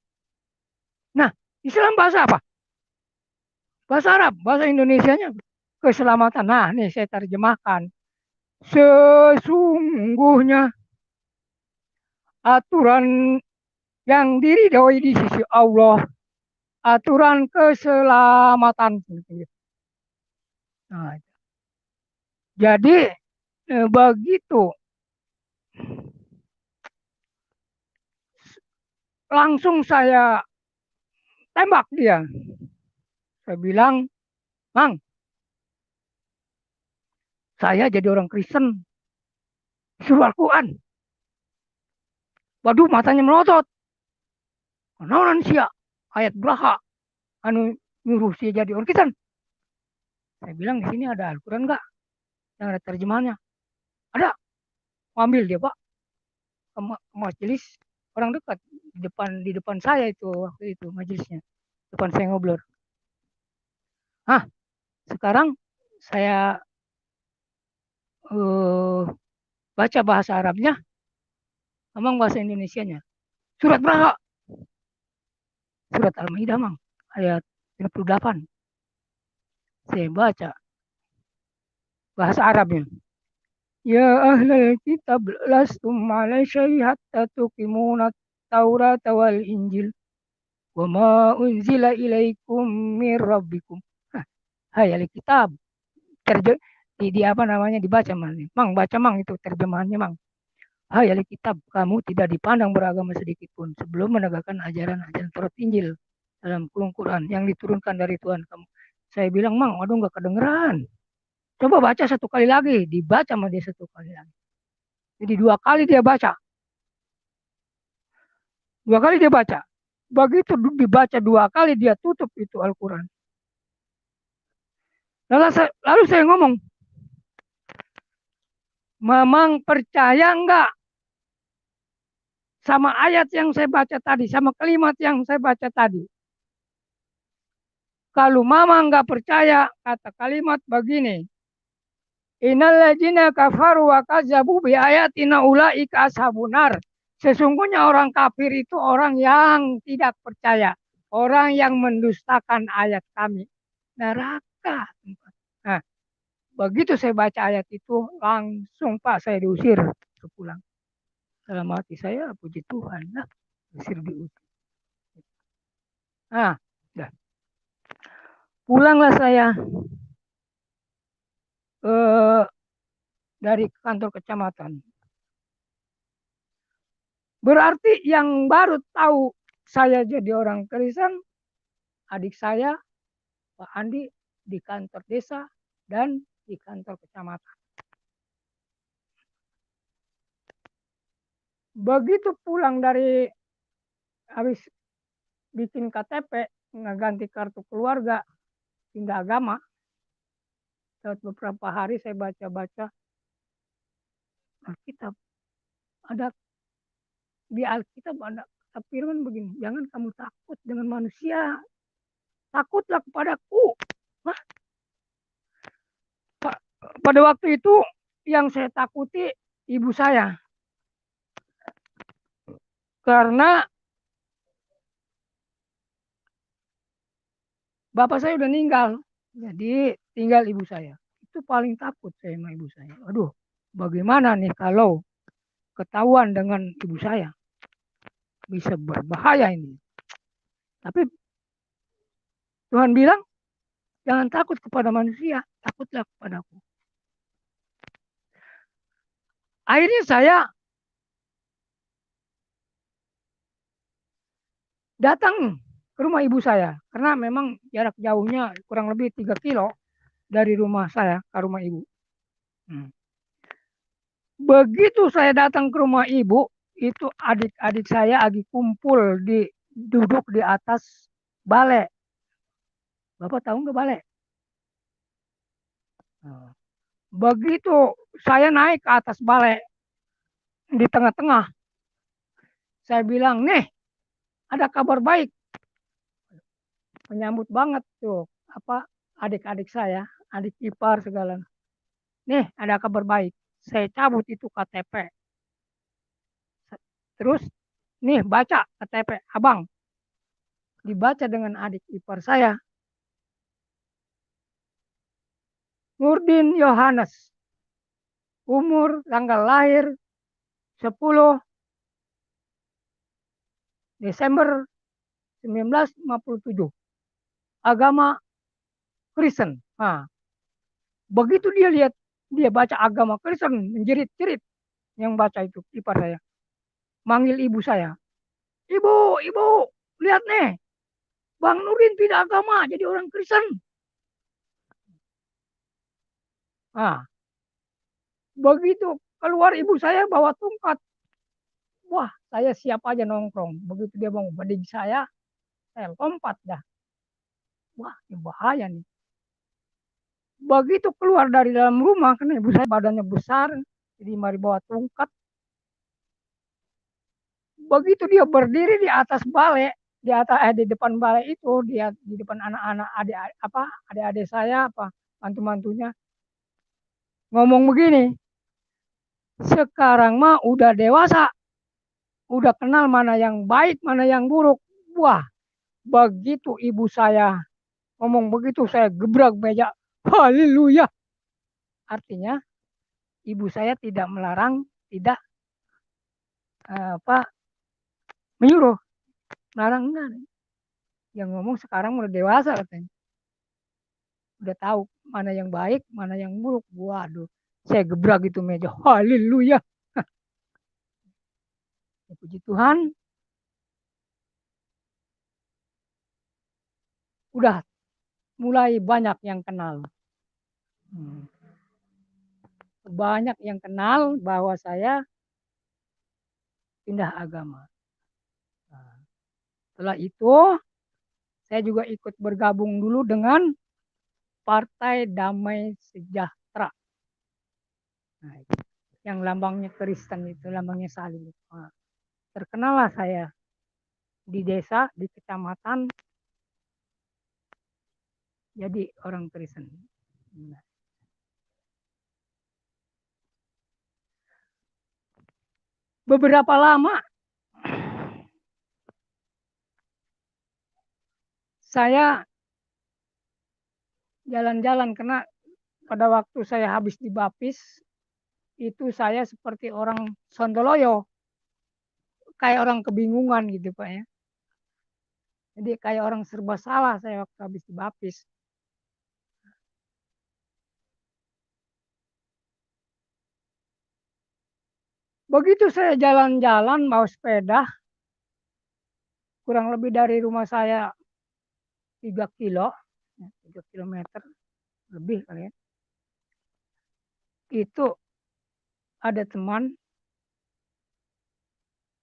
Nah, Islam bahasa apa? Bahasa Arab, bahasa Indonesianya keselamatan. Nah, nih saya terjemahkan. Sesungguhnya aturan yang diridhoi di sisi Allah, aturan keselamatan. Nah, jadi begitu langsung saya tembak dia. Saya bilang, Mang, saya jadi orang Kristen, disuruh Al-Quran. Waduh, matanya melotot. Kenalan sia, ayat beraha, anu nyuruh dia jadi orang Kristen. Saya bilang, di sini ada Al-Quran nggak? Yang ada terjemahannya. Ada. Ambil dia, Pak, ke majelis orang dekat di depan saya itu waktu itu majelisnya. Depan saya ngobrol. Sekarang saya baca bahasa Arabnya, memang bahasa Indonesianya. Surat berapa? Surat Al-Maidah, Mang, ayat 38. Saya baca bahasa Arabnya. Ya ahlal kitab lastum ala syai hatta tuqimuna Taurat wal Injil wa ma unzila ilaikum mir rabbikum. Hai ahli kitab. Di apa namanya dibaca, Mang, baca, Mang, itu terjemahannya, Mang. Hai ahli kitab, kamu tidak dipandang beragama sedikit pun sebelum menegakkan ajaran-ajaran Taurat Injil dalam Quran yang diturunkan dari Tuhan kamu. Saya bilang, Mang, waduh, nggak kedengeran. Coba baca satu kali lagi. Dibaca sama dia satu kali lagi. Jadi 2 kali dia baca. 2 kali dia baca. Begitu dibaca 2 kali, dia tutup itu Al-Quran. Lalu saya ngomong, Mamang percaya enggak sama ayat yang saya baca tadi, sama kalimat yang saya baca tadi? Kalau Mamang enggak percaya, kata kalimat begini, Innal ladzina kafaru wa kazzabu bi ayatina ulaika ashabun nar. Sesungguhnya orang kafir itu orang yang tidak percaya, orang yang mendustakan ayat kami. Neraka. Nah, begitu saya baca ayat itu, langsung, Pak, saya diusir pulang. Dalam hati saya, puji Tuhan, nah, diusir. Nah, dah. Pulanglah saya dari kantor kecamatan. Berarti yang baru tahu saya jadi orang Kristen, adik saya, Pak Andi, di kantor desa dan di kantor kecamatan. Begitu pulang dari habis bikin KTP, ngeganti kartu keluarga, pindah agama, saat beberapa hari saya baca-baca Alkitab. Ada di Alkitab ada firman begini, jangan kamu takut dengan manusia, takutlah kepadaku. Hah? Pada waktu itu yang saya takuti ibu saya. Karena bapak saya udah meninggal, jadi tinggal ibu saya. Itu paling takut saya sama ibu saya. Aduh, bagaimana nih kalau ketahuan dengan ibu saya? Bisa berbahaya ini. Tapi Tuhan bilang, jangan takut kepada manusia, takutlah kepadaku. Akhirnya saya datang ke rumah ibu saya, karena memang jarak jauhnya kurang lebih 3 kilo dari rumah saya ke rumah ibu. Begitu saya datang ke rumah ibu, itu adik-adik saya lagi kumpul duduk di atas balai. Bapak tahu nggak balai? Begitu saya naik ke atas balai, di tengah-tengah, saya bilang, nih, ada kabar baik. Menyambut banget tuh adik-adik saya, adik ipar segala. Nih, ada kabar baik. Saya cabut itu KTP. Terus, nih, baca KTP abang. Dibaca dengan adik ipar saya. Nurdin Yohanes. Umur, tanggal lahir 10 Desember 1957. Agama Kristen. Nah, begitu dia lihat, dia baca agama Kristen, menjerit-jerit yang baca itu ipar saya. Manggil ibu saya. Ibu, lihat nih. Bang Nurdin pindah agama, jadi orang Kristen. Nah, Begitu keluar ibu saya bawa tongkat. Wah, saya siap aja nongkrong. Begitu dia mau beding saya lompat dah. Wah, ini bahaya nih. Begitu keluar dari dalam rumah, karena ibu saya badannya besar, jadi mari bawa tongkat. Begitu dia berdiri di atas balai, di depan balai itu, dia di depan anak-anak adik-adik saya mantu-mantunya ngomong begini, sekarang mah udah dewasa, udah kenal mana yang baik, mana yang buruk. Wah, begitu ibu saya ngomong begitu, saya gebrak meja. Haleluya. Artinya ibu saya tidak melarang, tidak menyuruh, melarang enggak. Yang ngomong sekarang udah dewasa katanya. Udah tahu mana yang baik, mana yang buruk. Waduh, saya gebrak itu meja. Haleluya. Puji Tuhan, udah mulai banyak yang kenal. Banyak yang kenal bahwa saya pindah agama. Setelah itu, saya juga ikut bergabung dulu dengan Partai Damai Sejahtera. Nah, yang lambangnya Kristen itu, lambangnya salib. Nah, terkenallah saya di desa, di kecamatan, jadi orang Kristen. Nah. Beberapa lama saya jalan-jalan, karena pada waktu saya habis dibaptis, itu saya seperti orang sontoloyo, kayak orang kebingungan gitu Pak ya. Jadi kayak orang serba salah saya waktu habis dibaptis. Begitu saya jalan-jalan bawa sepeda, kurang lebih dari rumah saya 3 kilo, 3 kilometer lebih kali ya. Itu ada teman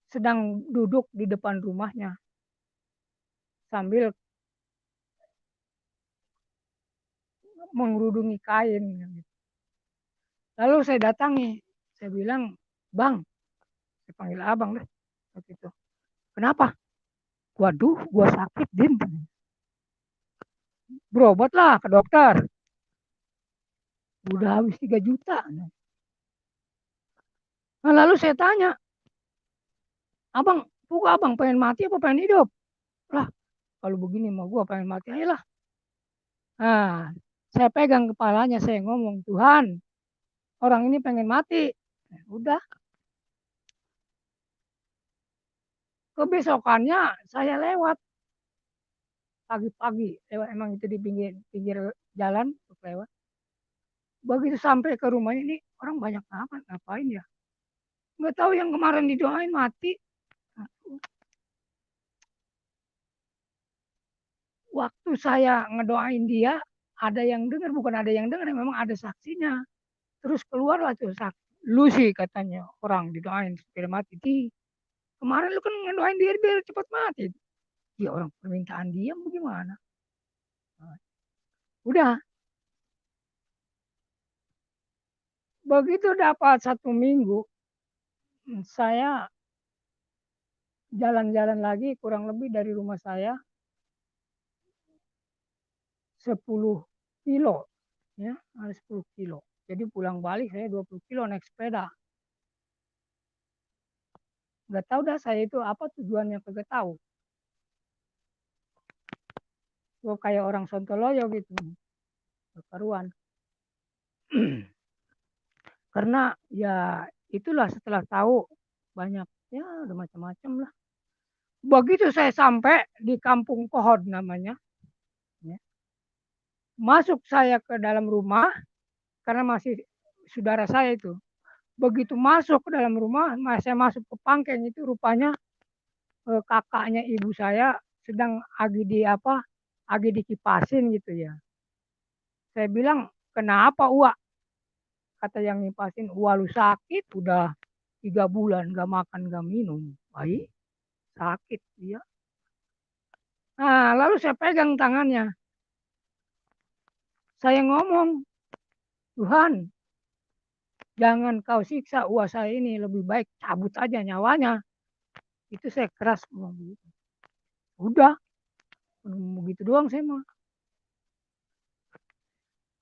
sedang duduk di depan rumahnya sambil mengerudungi kain. Lalu saya datangi, saya bilang, "Bang," saya panggil abang deh waktu itu. "Kenapa?" "Waduh, gua sakit, Din." "Berobatlah ke dokter." "Udah habis 3 juta." Nah, lalu saya tanya, "Abang, abang pengen mati apa pengen hidup?" "Lah, kalau begini mau gua pengen mati aja lah." Nah, saya pegang kepalanya, saya ngomong, "Tuhan, orang ini pengen mati." Nah, udah. Kebesokannya saya lewat pagi-pagi, lewat emang itu di pinggir pinggir jalan lewat. Begitu sampai ke rumah ini, orang banyak amat, ngapain ya? Nggak tahu yang kemarin didoain mati. Waktu saya ngedoain dia, ada yang dengar, bukan ada yang dengar, memang ada saksinya. Terus keluarlah tuh saksi. "Lu sih," katanya, "orang didoain supaya mati. Kemarin lu kan ngedoain dia biar cepat mati." Ya orang permintaan dia bagaimana? Nah, udah. Begitu dapat 1 minggu, saya jalan-jalan lagi kurang lebih dari rumah saya 10 kilo, ya, ada 10 kilo. Jadi pulang balik saya 20 kilo naik sepeda. Nggak tahu dah saya itu apa tujuannya, kagak tahu. Gue kayak orang sontoloyo gitu, karuan. Karena ya itulah setelah tahu banyak, ya udah macam-macam lah. Begitu saya sampai di Kampung Pohon namanya, ya, masuk saya ke dalam rumah, karena masih saudara saya itu. Begitu masuk ke dalam rumah, saya masuk ke pangkeng itu rupanya kakaknya ibu saya sedang lagi dikipasin gitu ya. Saya bilang, "Kenapa, Uak?" kata yang ngipasin, wah lu sakit udah 3 bulan gak makan gak minum. Baik, sakit dia. Nah, lalu saya pegang tangannya. Saya ngomong, Tuhan, jangan kau siksa uang saya ini, lebih baik cabut aja nyawanya. Itu saya keras ngomong gitu. Udah, begitu doang saya mah.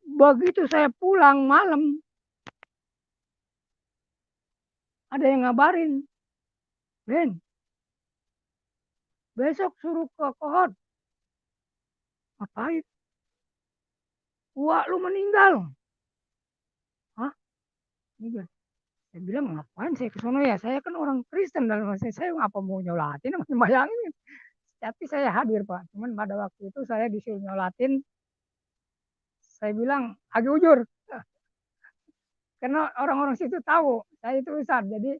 Begitu saya pulang malam, ada yang ngabarin, Ben, besok suruh ke Kohot. Ngapain? Wah, lu meninggal. Hah? Meninggal. Saya bilang, ngapain saya ke sono ya? Saya kan orang Kristen, dalam saya apa mau nyolatin, bayangin. Tapi saya hadir, Pak. Cuman pada waktu itu saya disuruh nyolatin. Saya bilang, Agi Ujur. Karena orang-orang situ tahu, saya itu ustad. Jadi,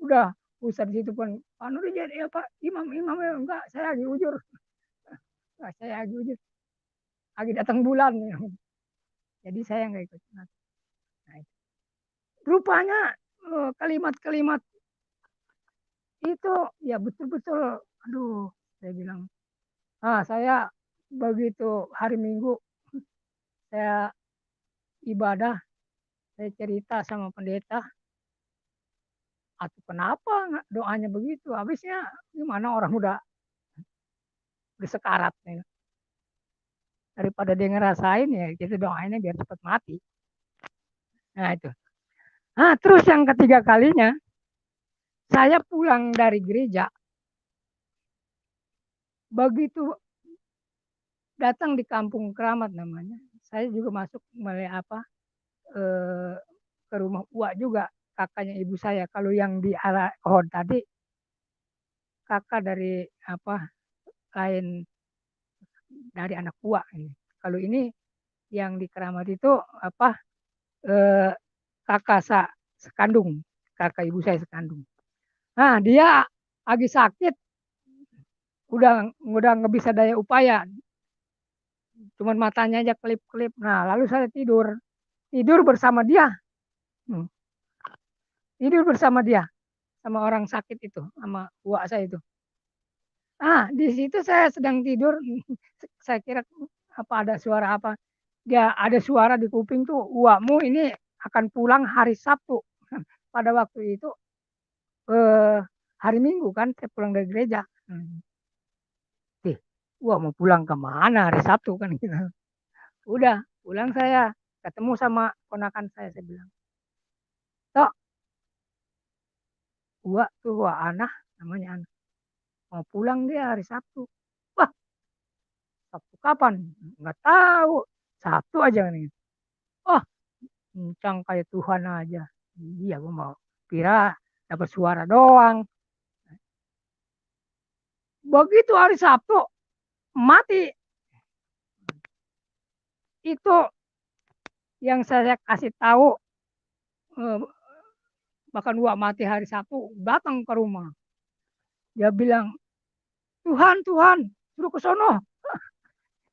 udah, ustad situ pun, Pak Nur jadi apa? Imam enggak, saya Agi Ujur. Nah, saya Agi Ujur. Agi datang bulan. Jadi saya nggak ikut. Nah, rupanya kalimat-kalimat itu ya betul-betul, aduh, saya bilang, saya begitu hari Minggu saya ibadah, saya cerita sama pendeta, atau kenapa doanya begitu, habisnya gimana orang udah sekarat nih. Daripada dia ngerasain ya kita doainnya biar cepat mati. Nah itu. Nah terus yang ketiga kalinya, saya pulang dari gereja, begitu datang di Kampung Keramat namanya, saya juga masuk ke rumah Uak juga, kakaknya ibu saya. Kalau yang di arah Kohon tadi, kakak dari lain dari anak Uak ini. Kalau ini yang di Keramat itu eh, kakak sekandung, kakak ibu saya sekandung. Nah dia lagi sakit, udah nggak bisa daya upaya, cuman matanya aja kelip-kelip. Nah lalu saya tidur bersama dia. Tidur bersama dia, sama orang sakit itu, sama uak saya itu. Di situ saya sedang tidur, saya kira ada suara apa. Dia ada suara di kuping tuh, uakmu ini akan pulang hari Sabtu. Pada waktu itu hari Minggu kan, saya pulang dari gereja. Wah mau pulang kemana hari Sabtu kan gitu. Udah, pulang saya ketemu sama ponakan saya bilang, Tok, Uak tuh anak, namanya anak. Mau pulang dia hari Sabtu. Wah, Sabtu kapan? Nggak tahu. Sabtu aja nih. Oh, kencang kayak Tuhan aja. Iya, gue mau kira dapat suara doang. Begitu hari Sabtu mati. Itu yang saya kasih tahu, bahkan gua mati hari Sabtu, datang ke rumah. Dia bilang, Tuhan, suruh ke sono.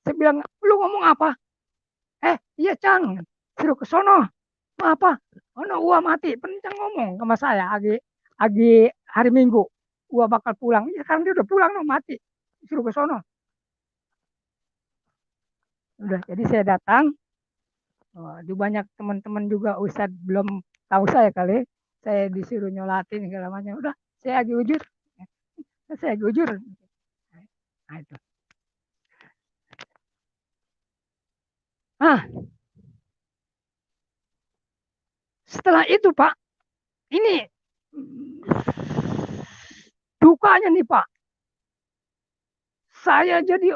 Saya bilang, lu ngomong apa? Iya Cang, suruh ke sono. Apa? Gua mati. Pencang ngomong sama saya, agi hari Minggu. Gua bakal pulang. Ya sekarang dia udah pulang, mati. Suruh ke sono. Udah, jadi saya datang. Di banyak teman-teman juga Ustadz belum tahu saya kali. Saya disuruh nyolatin segala macam. Udah, saya agi ujur. Saya agi ujur. Nah, itu. Setelah itu Pak, ini dukanya nih Pak. Saya jadi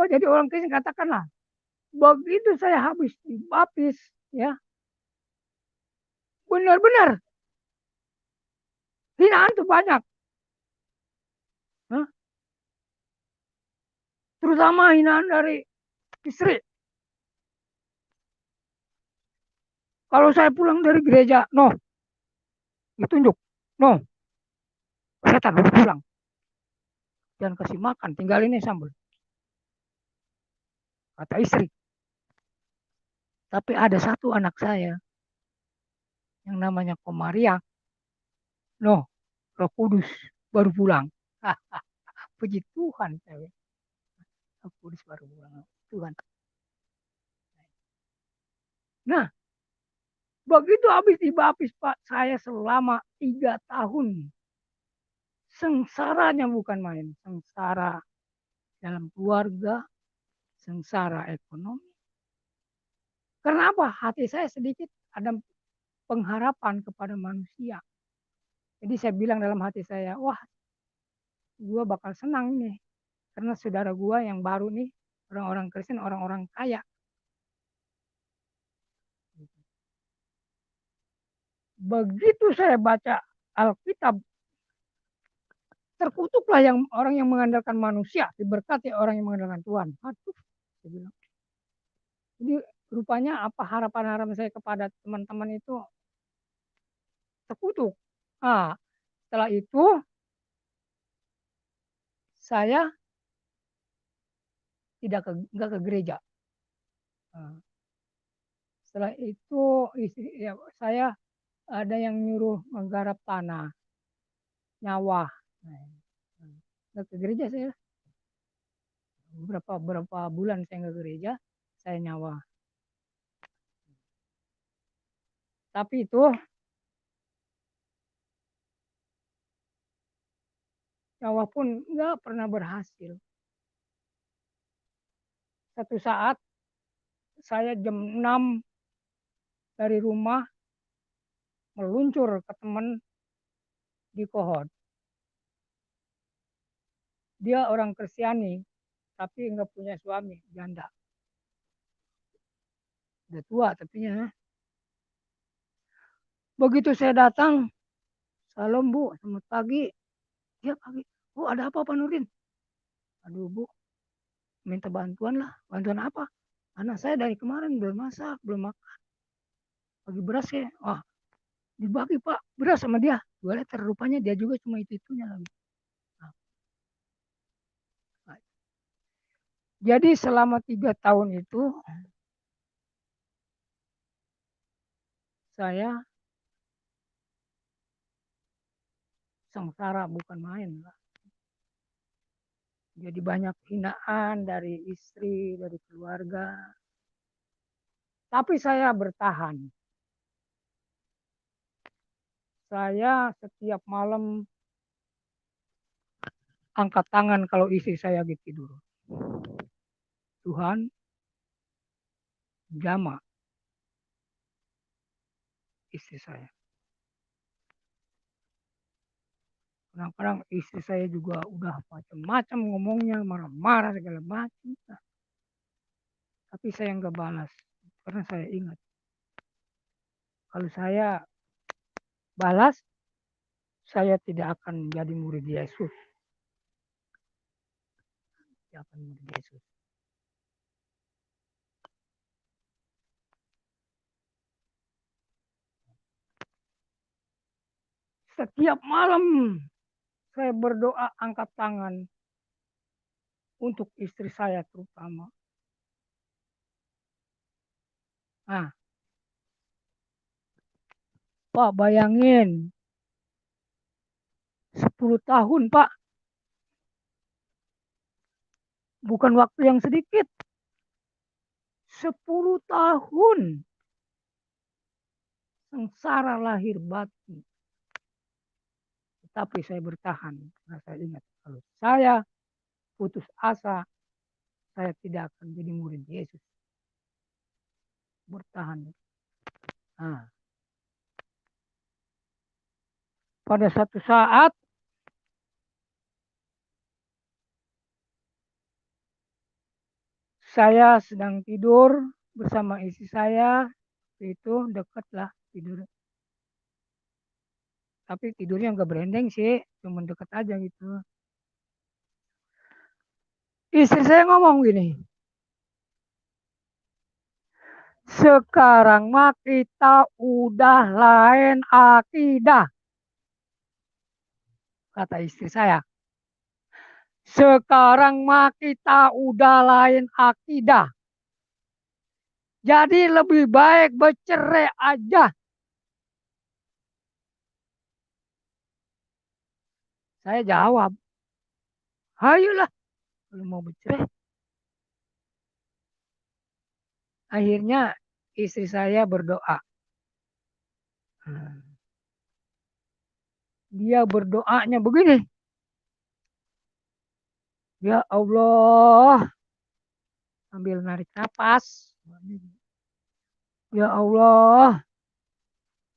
jadi orang Kristen, katakanlah. Begitu saya habis dibaptis, ya, benar-benar hinaan tuh banyak. Terutama hinaan dari istri. Kalau saya pulang dari gereja, ditunjuk, setan udah pulang. Jangan kasih makan, tinggal ini sambal. Kata istri. Tapi ada satu anak saya yang namanya Komaria. No, Roh Kudus baru pulang. Puji Tuhan. Roh Kudus baru pulang. Tuhan. Nah, begitu habis dibaptis Pak, saya selama 3 tahun. Sengsaranya bukan main. Sengsara dalam keluarga, sengsara ekonomi. Karena apa? Hati saya sedikit ada pengharapan kepada manusia. Jadi saya bilang dalam hati saya, wah, gue bakal senang nih. Karena saudara gue yang baru nih, orang-orang Kristen, orang-orang kaya. Begitu saya baca Alkitab, terkutuklah yang orang yang mengandalkan manusia, diberkati orang yang mengandalkan Tuhan. Aduh, saya bilang. Jadi rupanya apa harapan-harapan saya kepada teman-teman itu terkutuk. Nah, setelah itu saya nggak ke gereja. Nah, setelah itu saya ada yang nyuruh menggarap tanah, nyawah. Nggak ke gereja saya. Berapa bulan saya nggak ke gereja, saya nyawah. Tapi itu nyawah pun nggak pernah berhasil. Satu saat saya jam 6 dari rumah meluncur ke teman di Kohod. Dia orang Kristiani, tapi nggak punya suami, janda. Udah tua tapinya. Begitu saya datang, salam Bu, selamat pagi. Ya pagi. Bu, ada apa Pak Nurdin? Aduh Bu, minta bantuan lah. Bantuan apa? Anak saya dari kemarin belum masak, belum makan. Bagi beras ya. Wah, dibagi Pak beras sama dia. 2 liter. Rupanya dia juga cuma itu-itunya lagi. Nah. Jadi selama 3 tahun itu saya sengsara bukan main lah. Jadi banyak hinaan dari istri, dari keluarga. Tapi saya bertahan. Saya setiap malam angkat tangan kalau istri saya lagi tidur. Tuhan, jamah istri saya. Kadang-kadang istri saya juga udah macam-macam ngomongnya, marah-marah segala macam. Tapi saya nggak balas. Karena saya ingat. Kalau saya balas, saya tidak akan menjadi murid Yesus. Tidak akan murid Yesus. Setiap malam saya berdoa angkat tangan untuk istri saya terutama. Nah, Pak bayangin 10 tahun Pak. Bukan waktu yang sedikit. 10 tahun. Sengsara lahir batin. Tapi saya bertahan. Karena saya ingat kalau saya putus asa, saya tidak akan jadi murid Yesus. Bertahan. Nah, pada satu saat saya sedang tidur bersama istri saya, itu dekatlah tidur. Tapi tidurnya nggak berendeng sih, cuma deket aja gitu. Istri saya ngomong gini, sekarang mah kita udah lain akidah. Kata istri saya. Sekarang mah kita udah lain akidah. Jadi lebih baik bercerai aja. Saya jawab, ayolah kalau mau bercerai. Akhirnya istri saya berdoa. Dia berdoanya begini. Ya Allah, sambil narik nafas. Ya Allah,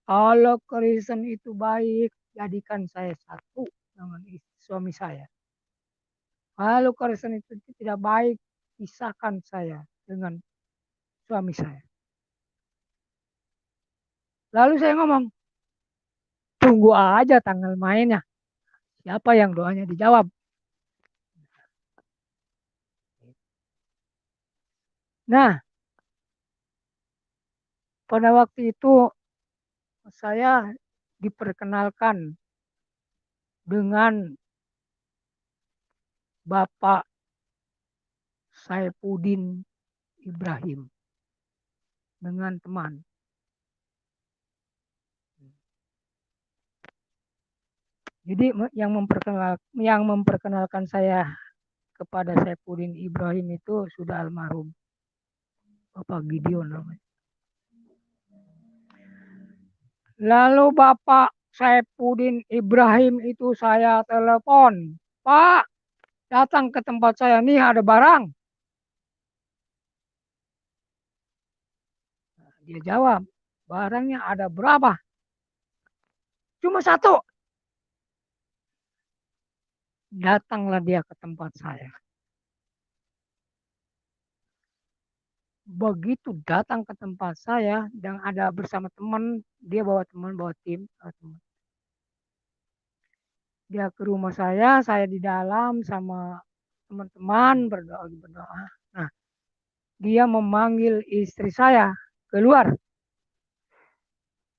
kalau Kristen itu baik, jadikan saya satu dengan suami saya. Kalau Kristen itu tidak baik, pisahkan saya dengan suami saya. Lalu saya ngomong, tunggu aja tanggal mainnya. Siapa yang doanya dijawab? Nah, pada waktu itu saya diperkenalkan dengan Bapak Saifuddin Ibrahim dengan teman. Jadi yang memperkenalkan saya kepada Saifuddin Ibrahim itu sudah almarhum Bapak Gideon namanya. Lalu Bapak Saifuddin Ibrahim itu saya telepon, Pak, datang ke tempat saya nih ada barang. Dia jawab, barangnya ada berapa? Cuma satu. Datanglah dia ke tempat saya. Begitu datang ke tempat saya dan ada bersama teman, dia bawa teman, bawa tim. Dia ke rumah saya di dalam sama teman-teman berdoa. Nah, dia memanggil istri saya keluar.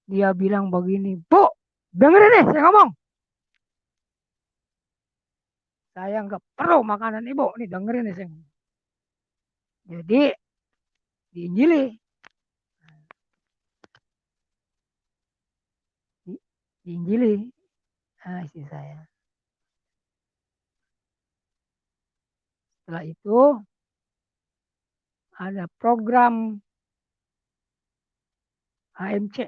Dia bilang begini, Bu, dengerin nih saya ngomong. Saya nggak perlu makanan ibu, nih dengerin nih saya ngomong. Jadi diinjili, diinjili istri saya. Setelah itu ada program HMC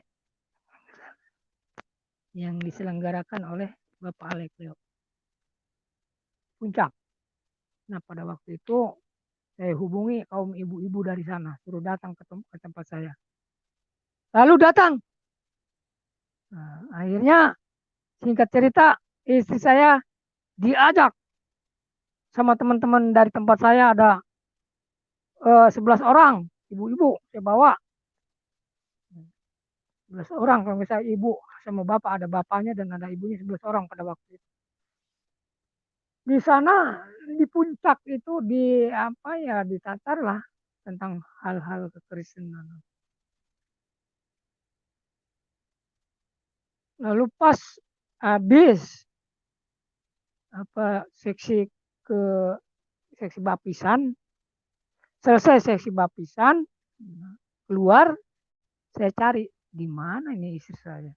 yang diselenggarakan oleh Bapak Alek Leo Puncak. Nah pada waktu itu saya hubungi kaum ibu-ibu dari sana, suruh datang ke tempat saya. Lalu datang. Nah, akhirnya singkat cerita istri saya diajak sama teman-teman dari tempat saya ada 11 orang ibu-ibu saya bawa 11 orang kalau misalnya ibu sama bapak ada bapaknya dan ada ibunya 11 orang pada waktu itu. Di sana di puncak itu di apa ya ditatar lah tentang hal-hal kekristenan. Lalu pas habis apa ke seksi bapisan, selesai seksi bapisan, keluar saya cari di mana ini istri saya.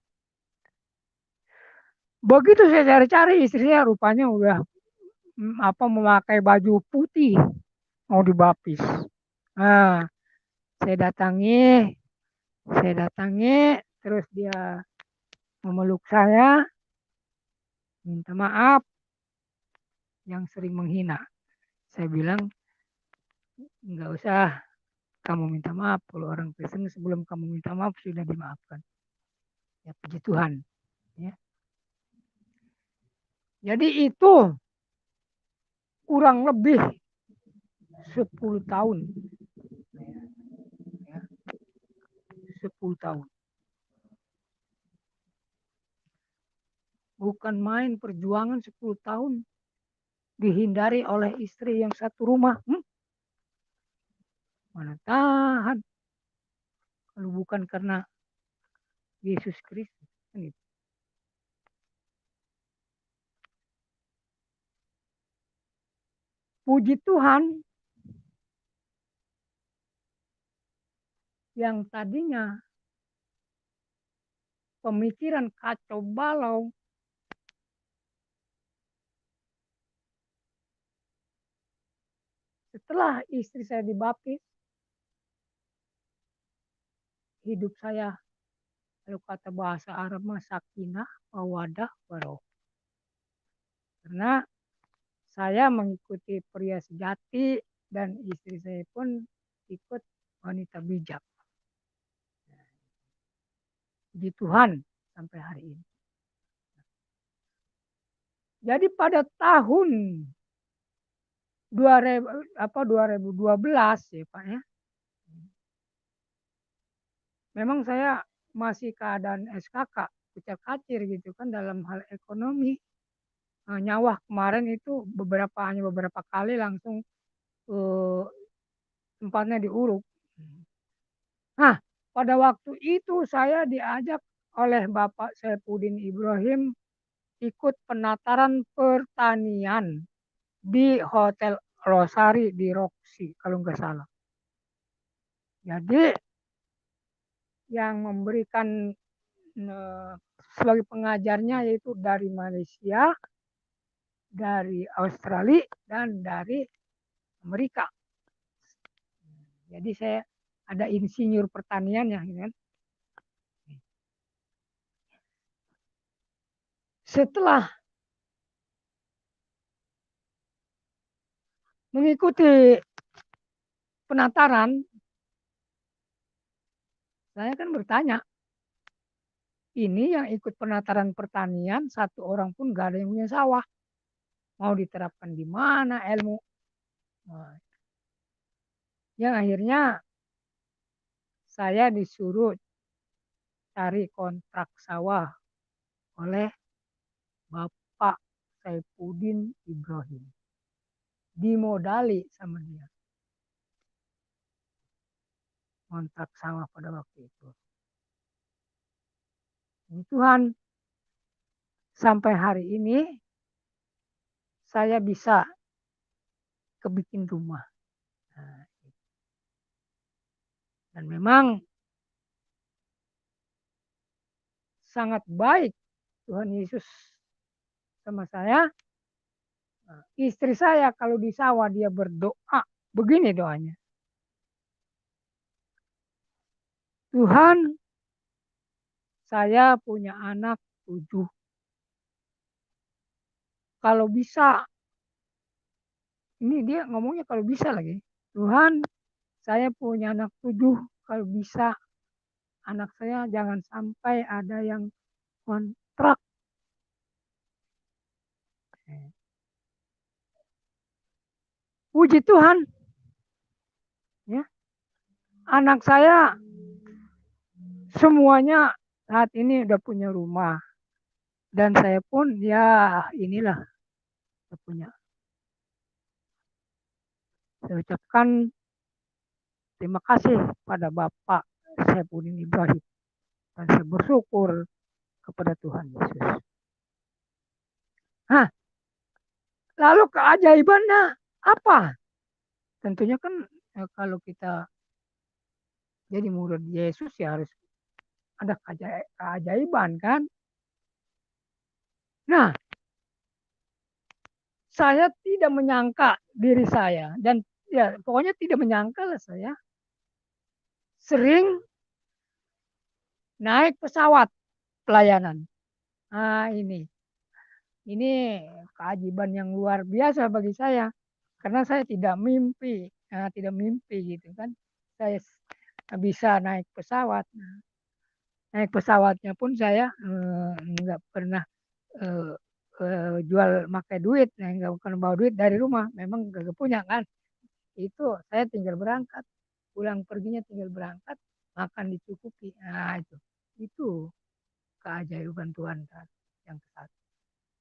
Begitu saya cari-cari istri saya rupanya udah memakai baju putih mau dibapis. Nah, saya datangi, terus dia memeluk saya, minta maaf yang sering menghina. Saya bilang, nggak usah kamu minta maaf. Kalau orang Kristen sebelum kamu minta maaf sudah dimaafkan. Ya puji Tuhan. Ya. Jadi itu kurang lebih 10 tahun. Ya, 10 tahun. Bukan main perjuangan 10 tahun. Dihindari oleh istri yang satu rumah. Mana tahan. Kalau bukan karena Yesus Kristus. Gitu. Puji Tuhan, yang tadinya pemikiran kacau balau, setelah istri saya dibaptis, hidup saya, kalau kata bahasa Arab mah sakinah, mawadah, warohmah. Karena saya mengikuti pria sejati dan istri saya pun ikut wanita bijak. Puji Tuhan sampai hari ini. Jadi pada tahun 2012 ya Pak ya. Memang saya masih keadaan SKK, kucak-kacir gitu kan dalam hal ekonomi. Nyawa kemarin itu hanya beberapa kali langsung tempatnya diuruk. Nah, pada waktu itu saya diajak oleh Bapak Saipudin Ibrahim ikut penataran pertanian di Hotel Rosari di Roxy kalau nggak salah. Jadi yang memberikan sebagai pengajarnya yaitu dari Malaysia, dari Australia, dan dari Amerika. Jadi saya ada insinyur pertaniannya, kan. Setelah mengikuti penataran, saya kan bertanya, ini yang ikut penataran pertanian, satu orang pun gak ada yang punya sawah. Mau diterapkan di mana ilmu? Yang akhirnya saya disuruh cari kontrak sawah oleh Bapak Saipudin Ibrahim. Dimodali sama dia. Kontrak sawah pada waktu itu. Tuhan, sampai hari ini saya bisa kebikin rumah. Dan memang sangat baik Tuhan Yesus sama saya. Istri saya kalau di sawah dia berdoa. Begini doanya. Tuhan, saya punya anak 7. Kalau bisa, ini dia ngomongnya kalau bisa lagi. Tuhan, saya punya anak 7. Kalau bisa, anak saya jangan sampai ada yang kontrak. Puji Tuhan. Ya. Anak saya semuanya saat ini udah punya rumah. Dan saya pun ya inilah punya. Saya ucapkan terima kasih pada Bapak Saipudin Ibrahim. Dan saya bersyukur kepada Tuhan Yesus. Nah, lalu keajaibannya apa? Tentunya kan kalau kita jadi murid Yesus ya harus ada keajaiban kan. Nah, saya tidak menyangka diri saya dan ya pokoknya tidak menyangka lah saya sering naik pesawat pelayanan. Nah ini keajaiban yang luar biasa bagi saya karena saya tidak mimpi gitu kan. Saya bisa naik pesawat. Naik pesawatnya pun saya nggak pernah jual pakai duit, nggak pernah bawa duit dari rumah. Memang gak punya kan. Itu saya tinggal berangkat, pulang perginya tinggal berangkat, makan dicukupi. Nah itu keajaiban Tuhan kan yang satu.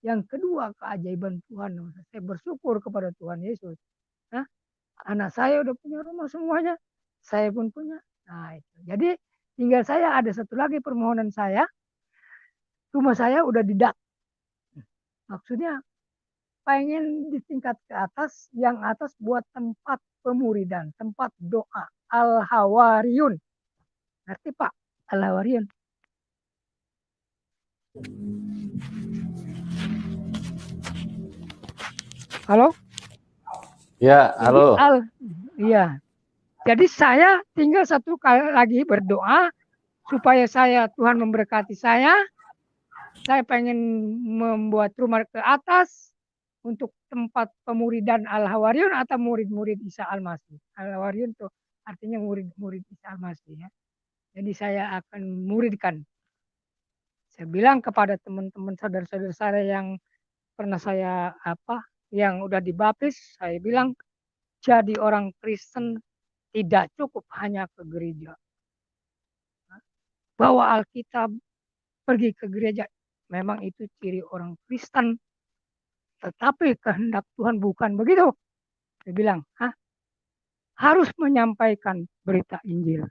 Yang kedua keajaiban Tuhan, saya bersyukur kepada Tuhan Yesus. Nah, anak saya udah punya rumah semuanya, saya pun punya. Nah itu. Jadi tinggal saya ada satu lagi permohonan saya, rumah saya udah didak. Maksudnya pengen di tingkat ke atas, yang atas buat tempat pemuridan, tempat doa, al-hawariyun. Ngerti Pak? Al-Hawariun. Halo? Ya, halo. Iya. Jadi saya tinggal satu kali lagi berdoa supaya Tuhan memberkati saya. Saya pengen membuat rumah ke atas untuk tempat pemuridan Al-Hawariun atau murid-murid Isa Al-Masih. Al-Hawariun itu artinya murid-murid Isa Al-Masih ya. Jadi saya akan muridkan. Saya bilang kepada teman-teman saudara-saudara saya yang pernah yang udah dibaptis, saya bilang jadi orang Kristen tidak cukup hanya ke gereja. Bawa Alkitab, pergi ke gereja, memang itu ciri orang Kristen. Tetapi kehendak Tuhan bukan begitu. Saya bilang, harus menyampaikan berita Injil.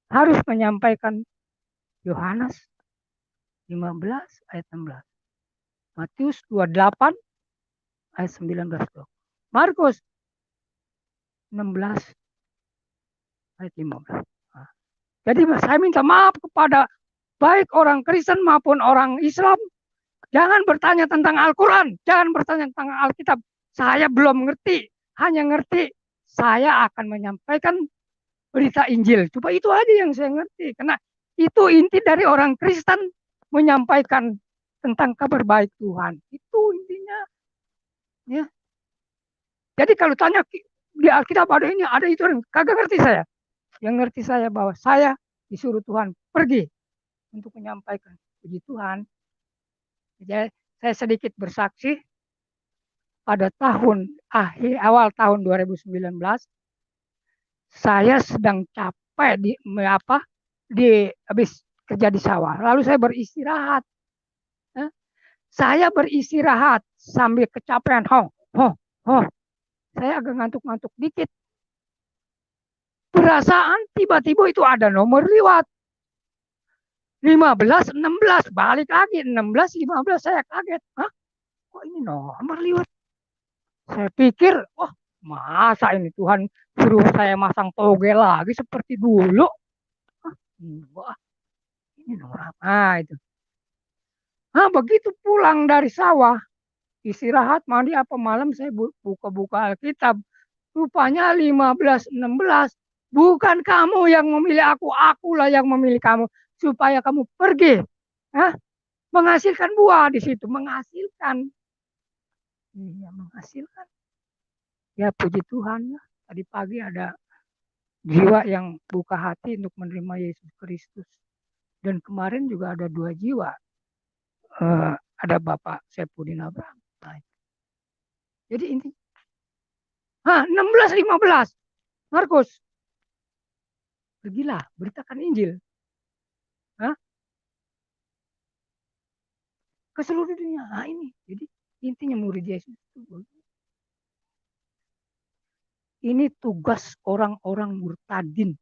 Harus menyampaikan Yohanes 15 ayat 16. Matius 28 ayat 19. Markus 16 ayat 15. Jadi saya minta maaf kepada baik orang Kristen maupun orang Islam. Jangan bertanya tentang Al-Quran. Jangan bertanya tentang Alkitab. Saya belum ngerti. Hanya ngerti saya akan menyampaikan berita Injil. Coba itu aja yang saya ngerti. Karena itu inti dari orang Kristen menyampaikan tentang kabar baik Tuhan. Itu intinya. Ya. Jadi kalau tanya di Alkitab ada ini, ada itu, kagak ngerti saya. Yang ngerti saya bahwa saya disuruh Tuhan pergi untuk menyampaikan puji Tuhan. Jadi saya sedikit bersaksi pada awal tahun 2019 saya sedang capek di habis kerja di sawah. Lalu saya beristirahat. Saya beristirahat sambil kecapean. Saya agak ngantuk-ngantuk dikit. Perasaan tiba-tiba itu ada nomor lewat. 15, 16, balik lagi 16, 15, saya kaget. Kok ini nomor lewat? Saya pikir, masa ini Tuhan suruh saya masang toge lagi seperti dulu? Wah, ini nomor apa itu? Begitu pulang dari sawah, istirahat, mandi apa malam, saya buka-buka Alkitab. Rupanya 15, 16. Bukan kamu yang memilih aku, akulah yang memilih kamu. Supaya kamu pergi. Menghasilkan buah di situ. Menghasilkan. Iya, menghasilkan. Ya puji Tuhan. Tadi pagi ada jiwa yang buka hati untuk menerima Yesus Kristus. Dan kemarin juga ada 2 jiwa. Ada Bapak Saipudin Abraham. Jadi ini 16, 15. Markus. Pergilah, beritakan Injil. Ke seluruh dunia. Ini. Jadi intinya murid Yesus itu. Ini tugas orang-orang murtadin.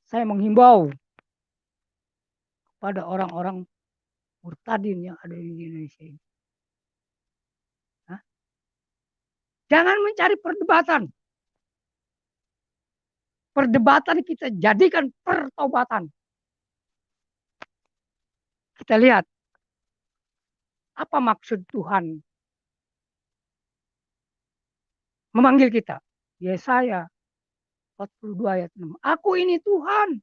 Saya menghimbau kepada orang-orang murtadin yang ada di Indonesia ini. Jangan mencari perdebatan. Perdebatan kita jadikan pertobatan. Kita lihat apa maksud Tuhan memanggil kita. Yesaya 42 ayat 6. Aku ini Tuhan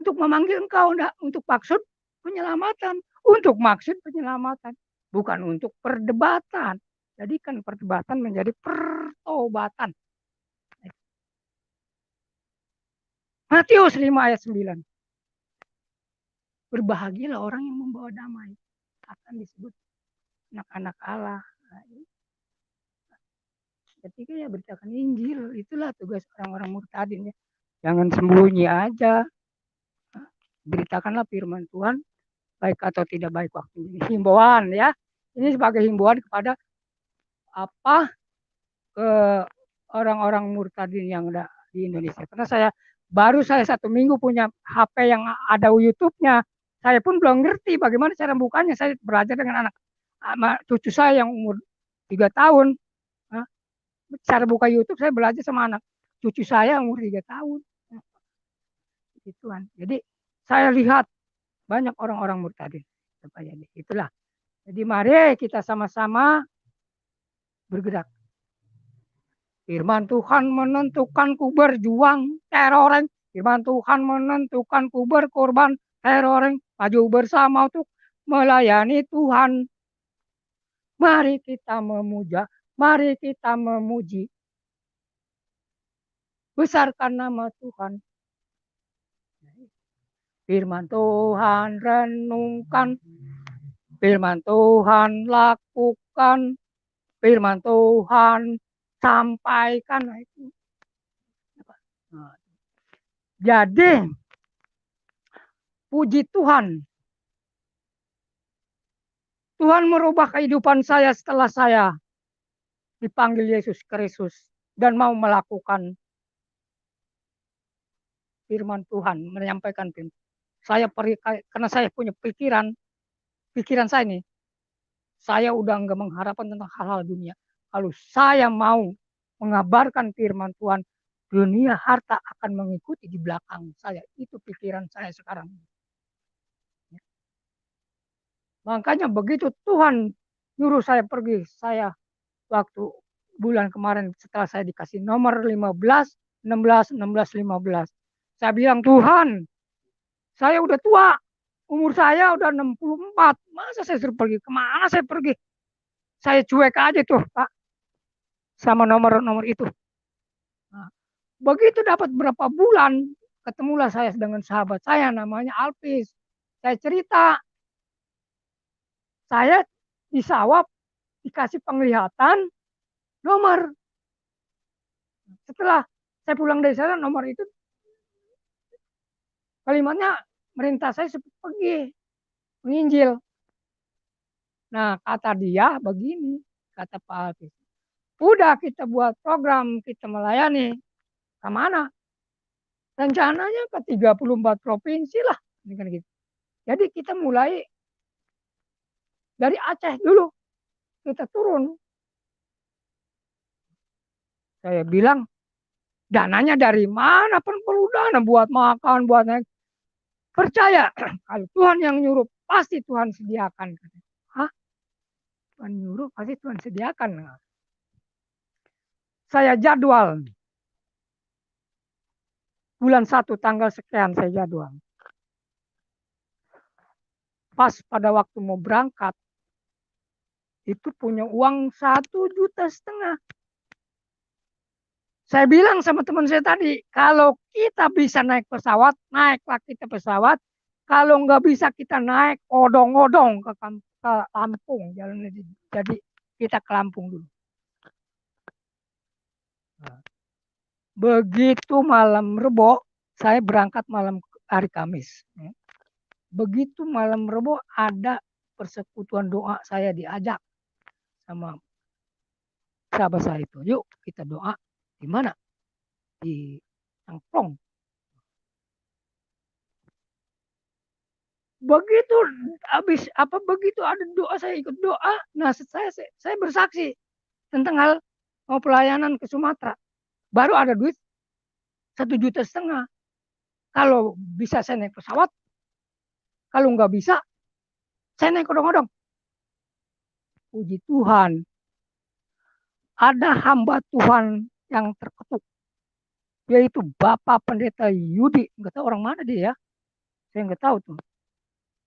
untuk memanggil engkau untuk maksud penyelamatan. Untuk maksud penyelamatan. Bukan untuk perdebatan. Jadikan perdebatan menjadi pertobatan. Matius 5 ayat 9. Berbahagialah orang yang membawa damai. Akan disebut anak-anak Allah. Ketika ya beritakan Injil. Itulah tugas orang-orang murtadin. Ya. Jangan sembunyi aja. Beritakanlah firman Tuhan. Baik atau tidak baik waktu ini. Himbauan ya. Ini sebagai himbauan kepada ke orang-orang murtadin yang ada di Indonesia. Karena saya 1 minggu punya HP yang ada YouTube-nya. Saya pun belum ngerti bagaimana cara bukanya. Saya belajar dengan cucu saya yang umur 3 tahun. cara buka YouTube saya belajar sama anak cucu saya umur 3 tahun. Gituan. Jadi saya lihat banyak orang-orang murtadin. Itulah. Jadi mari kita sama-sama bergerak. Firman Tuhan menentukanku berjuang teroreng. Firman Tuhan menentukanku berkorban teroreng. Maju bersama untuk melayani Tuhan. Mari kita memuja, mari kita memuji. Besarkan nama Tuhan. Firman Tuhan renungkan, firman Tuhan lakukan, firman Tuhan sampaikan. Jadi, puji Tuhan. Tuhan merubah kehidupan saya setelah saya dipanggil Yesus Kristus dan mau melakukan firman Tuhan, menyampaikan firman. Saya pergi karena saya punya pikiran saya nih. Saya udah enggak mengharapkan tentang hal-hal dunia. Kalau saya mau mengabarkan firman Tuhan, dunia harta akan mengikuti di belakang saya. Itu pikiran saya sekarang. Makanya begitu Tuhan nyuruh saya pergi, saya waktu bulan kemarin setelah saya dikasih nomor 15, 16, 16, 15. Saya bilang, Tuhan, saya udah tua, umur saya udah 64, masa saya suruh pergi? Kemana saya pergi? Saya cuek aja tuh, Pak, sama nomor-nomor itu. Nah, begitu dapat berapa bulan, ketemulah saya dengan sahabat saya namanya Alpis. Saya cerita, saya disawab, dikasih penglihatan, nomor. Setelah saya pulang dari sana, nomor itu kalimatnya merintah saya pergi menginjil. Nah, kata dia begini, kata Pak Alpis. Udah kita buat program, kita melayani. Kemana? Rencananya ke 34 provinsi lah. Jadi kita mulai dari Aceh dulu. Kita turun. Saya bilang, dananya dari mana pun perlu dana buat makan, buat naik. Percaya, kalau Tuhan yang nyuruh, pasti Tuhan sediakan. Hah? Tuhan nyuruh, pasti Tuhan sediakan. Saya jadwal. Bulan 1 tanggal sekian saya jadwal. Pas pada waktu mau berangkat, itu punya uang 1,5 juta. Saya bilang sama teman saya tadi, kalau kita bisa naik pesawat, naiklah kita pesawat. Kalau nggak bisa kita naik odong-odong ke Lampung. Jadi kita ke Lampung dulu. Begitu malam Rebo, saya berangkat malam hari Kamis. Begitu malam Rebo ada persekutuan doa, saya diajak sama sahabat saya itu. Yuk kita doa. Di mana? Di Angklong. Begitu begitu ada doa, saya ikut doa. Nah, saya bersaksi tentang hal mau pelayanan ke Sumatera. Baru ada duit 1,5 juta. Kalau bisa saya naik pesawat, kalau nggak bisa saya naik odong-odong. Puji Tuhan, ada hamba Tuhan yang terketuk, yaitu Bapak Pendeta Yudi. Nggak tahu orang mana dia ya, saya nggak tahu tuh.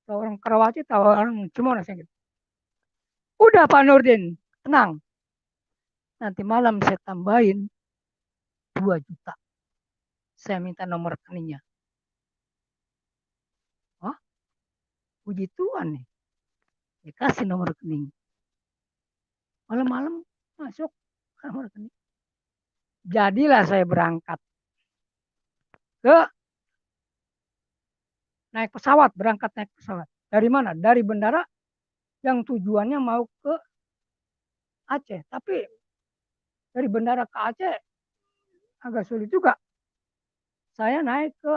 Tahu orang Karawaci, tahu orang Cimonas. Udah Pak Nurdin, tenang. Nanti malam saya tambahin 2 juta. Saya minta nomor rekeningnya. Hah? Puji Tuhan nih. Dikasih nomor rekening. Malam-malam masuk nomor rekening. Jadilah saya berangkat ke berangkat naik pesawat. Dari mana? Dari bandara yang tujuannya mau ke Aceh. Tapi dari bandara ke Aceh agak sulit juga. Saya naik ke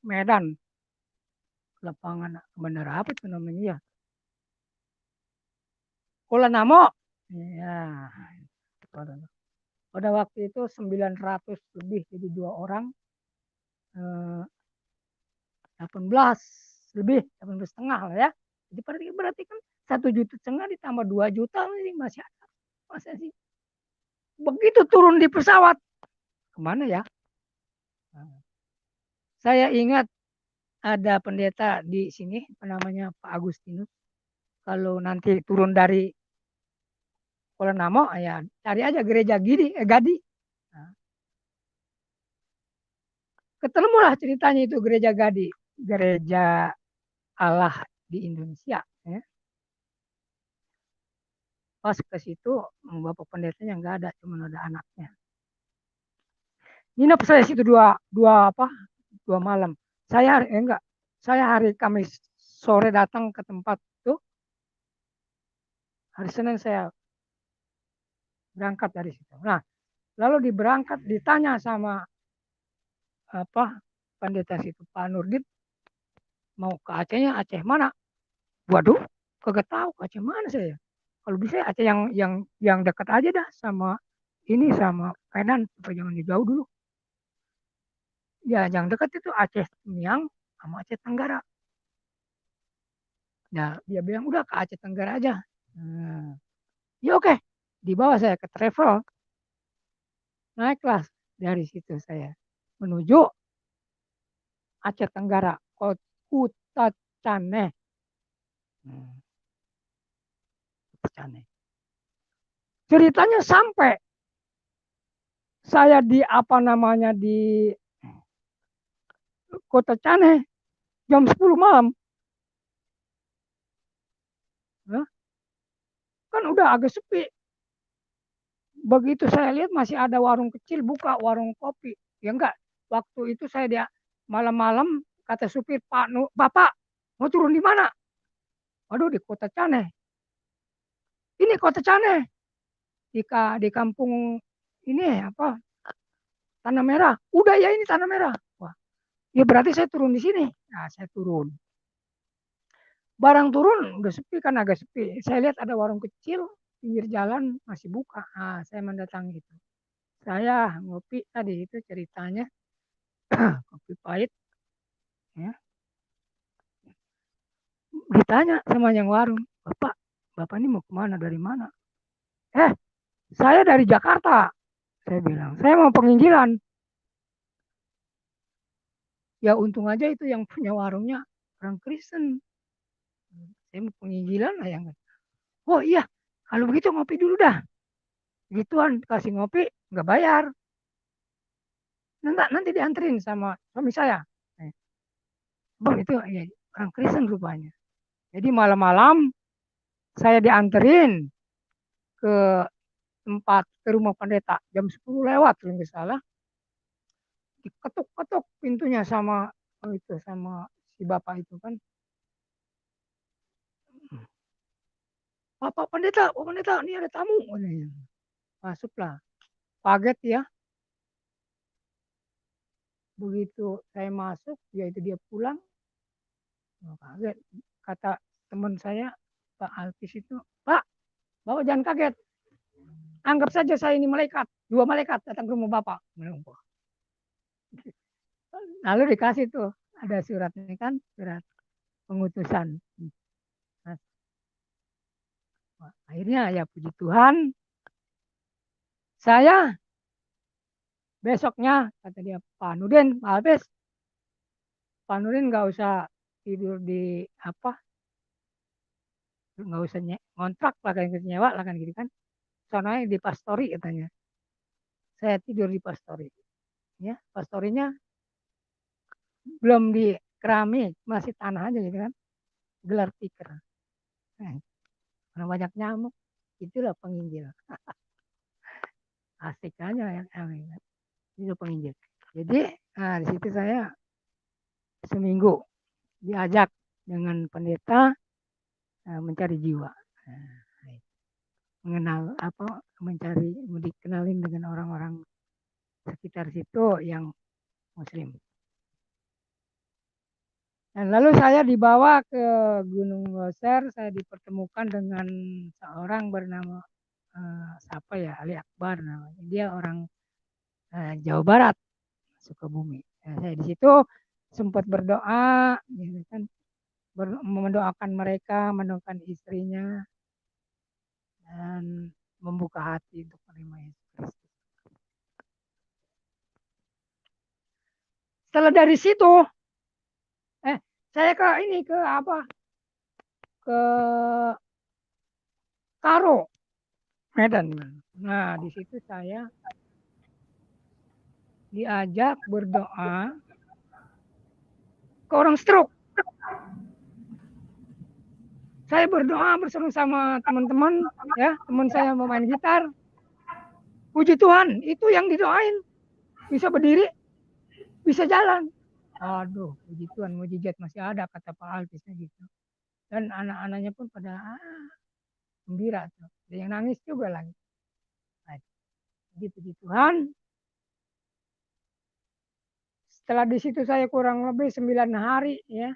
Medan. Lapangan bandara apa itu namanya ya? Kuala Namo. Ya. Pada waktu itu 900 lebih, jadi 2 orang, 18 lebih, 18,5 lah ya. Jadi berarti kan 1,5 juta ditambah 2 juta ini masih ada. Masa sih? Begitu turun di pesawat, kemana ya? Saya ingat ada pendeta di sini, namanya Pak Agustinus. Kalau nanti turun dari Kuala Namo, ya cari aja gereja Gadi. Nah, ketemulah ceritanya itu gereja Gadi, gereja Allah di Indonesia. Ya. Pas ke situ, bapak pendetanya nggak ada, cuma ada anaknya. Nginep saya situ dua malam. Saya hari Kamis sore datang ke tempat itu. Hari Senin saya berangkat dari situ. Nah, lalu ditanya sama pendeta situ, Pak Nurdin, mau ke Acehnya, Aceh mana? Waduh, kagak tahu Aceh mana saya. Kalau bisa Aceh yang dekat aja dah sama Penan, supaya jangan jauh dulu. Ya, yang dekat itu Aceh Temiang sama Aceh Tenggara. Nah, dia bilang udah ke Aceh Tenggara aja. Nah, ya oke, dibawa saya ke travel, naik kelas dari situ saya menuju Aceh Tenggara, Kuta Cane. Ceritanya sampai saya di Kota Cane jam 10 malam. Kan udah agak sepi. Begitu saya lihat masih ada warung kecil buka, warung kopi. Ya enggak, waktu itu saya dia malam-malam kata supir, Bapak mau turun di mana? Waduh, di Kota Cane. Ini Kota Cane. Di kampung ini Tanah Merah. Udah ya, ini Tanah Merah. Wah, ya berarti saya turun di sini. Nah, saya turun. Barang turun udah sepi kan, agak sepi. Saya lihat ada warung kecil pinggir jalan masih buka. Nah, saya mendatangi itu. Saya ngopi tadi itu ceritanya kopi pahit. Ya. Ditanya sama yang warung, Bapak ini mau kemana, dari mana? Saya dari Jakarta. Saya bilang, saya mau penginjilan. Ya untung aja itu yang punya warungnya orang Kristen. Saya mau penginjilan lah yang. Oh iya, kalau begitu ngopi dulu dah. Gituan, kasih ngopi, nggak bayar. Nanti dianterin sama suami saya. Bang itu ya, orang Kristen rupanya. Jadi malam-malam saya dianterin ke ke rumah pendeta jam 10 lewat kalau nggak salah. Diketuk-ketuk pintunya sama si bapak itu kan. Pak pendeta, ini ada tamu. Masuklah. Kaget ya. Begitu saya masuk, yaitu dia pulang. Kaget. Kata teman saya, Pak Alpis itu, Pak, Bapak jangan kaget. Anggap saja saya ini malaikat. 2 malaikat datang ke rumah Bapak. Lalu dikasih tuh, ada surat ini kan, surat pengutusan. Nah, akhirnya ya puji Tuhan, saya besoknya kata dia, Pak Nurdin, Pak Alpis, Pak Nurdin nggak usah tidur nggak usah ngontrak lah kan, nyewa lah kan gitu kan. Soalnya di pastori katanya. Saya tidur di pastori. Ya, pastorinya belum di keramik, masih tanah aja gitu kan. Gelar tikar. Karena banyak nyamuk, itulah penginjil. Asik aja ya, itu penginjil. Jadi di situ saya seminggu diajak dengan pendeta mencari jiwa, mengenal dikenalin dengan orang-orang sekitar situ yang Muslim. Dan lalu saya dibawa ke Gunung Leuser, saya dipertemukan dengan seorang bernama siapa ya, Ali Akbar namanya. Dia orang Jawa Barat, Sukabumi. Nah, saya di situ sempat berdoa, gitu kan, mendoakan mereka, mendoakan istrinya, dan membuka hati untuk menerima Yesus Kristus. Setelah dari situ, saya ke Karo, Medan. Nah, di situ saya diajak berdoa ke orang stroke. Saya berdoa bersama teman-teman, ya, teman saya mau main gitar. Puji Tuhan, itu yang didoain bisa berdiri, bisa jalan. Aduh, puji Tuhan, mujizat masih ada, kata Pak Alpisnya gitu. Dan anak-anaknya pun pada gembira tuh. Ada yang nangis juga lagi. Nah, jadi puji Tuhan. Setelah di situ saya kurang lebih 9 hari, ya.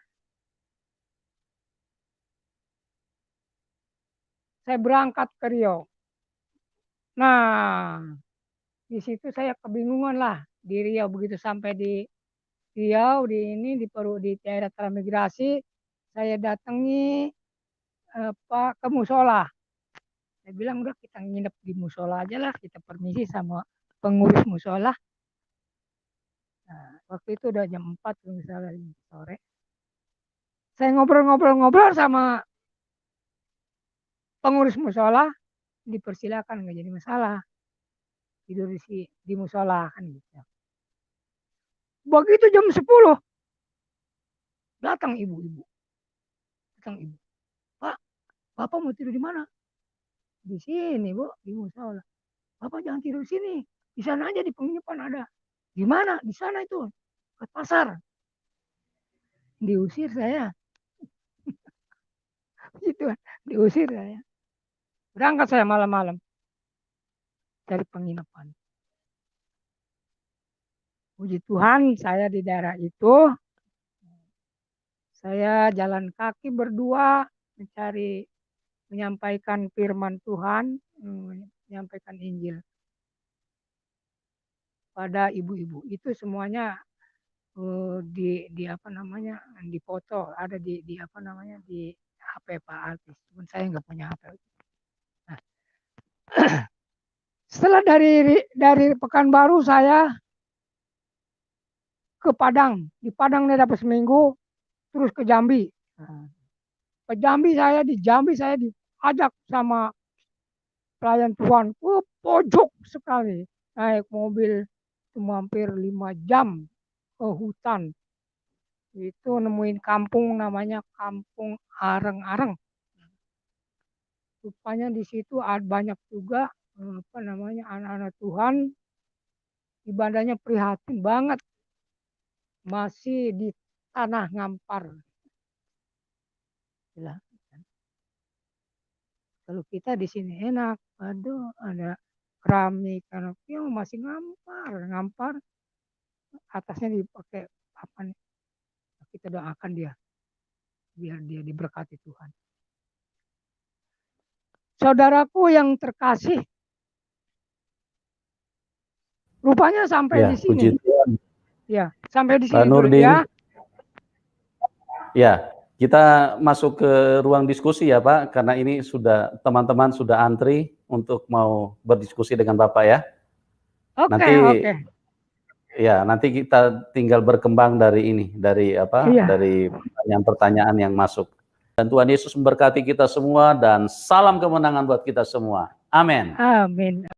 Saya berangkat ke Riau. Nah, di situ saya kebingungan lah di Riau. Begitu sampai di Riau, di daerah transmigrasi, saya datangi ke musola. Saya bilang udah kita nginep di musola aja lah, kita permisi sama pengurus musola. Nah, waktu itu udah jam 4 misalnya sore. Saya ngobrol-ngobrol sama pengurus musola, dipersilakan, nggak jadi masalah. Tidur di musola kan gitu. Begitu jam 10, datang ibu-ibu. Pak, Bapak mau tidur di mana? Di sini, Bu, di musola. Bapak jangan tidur di sini. Di sana aja, di penginapan ada. Di mana? Di sana itu. Ke pasar. Diusir saya. Gitu, diusir saya. Berangkat saya malam-malam dari penginapan. Puji Tuhan, saya di daerah itu, saya jalan kaki berdua menyampaikan firman Tuhan, menyampaikan Injil pada ibu-ibu. Itu semuanya dipoto, ada di HP Pak Alpis. Cuman saya nggak punya HP. Nah, setelah dari Pekanbaru saya ke Padang. Di Padang saya dapat seminggu, terus ke Jambi. Nah, ke Jambi saya diajak sama pelayan Tuhan ke pojok sekali, naik mobil cuma hampir 5 jam ke hutan. Itu nemuin kampung namanya Kampung Areng-Areng. Rupanya di situ ada banyak juga anak-anak Tuhan. Ibadahnya prihatin banget. Masih di tanah ngampar. Kalau kita di sini enak, aduh ada keramik, yang masih ngampar, atasnya dipakai apa nih? Kita doakan dia, biar dia diberkati Tuhan. Saudaraku yang terkasih, rupanya sampai di sini. Ya, sampai di sini dulu ya. Ya, kita masuk ke ruang diskusi ya Pak, karena ini teman-teman sudah antri untuk mau berdiskusi dengan Bapak ya. Oke. Ya, nanti kita tinggal berkembang dari pertanyaan-pertanyaan yang masuk. Dan Tuhan Yesus memberkati kita semua dan salam kemenangan buat kita semua. Amin. Amin.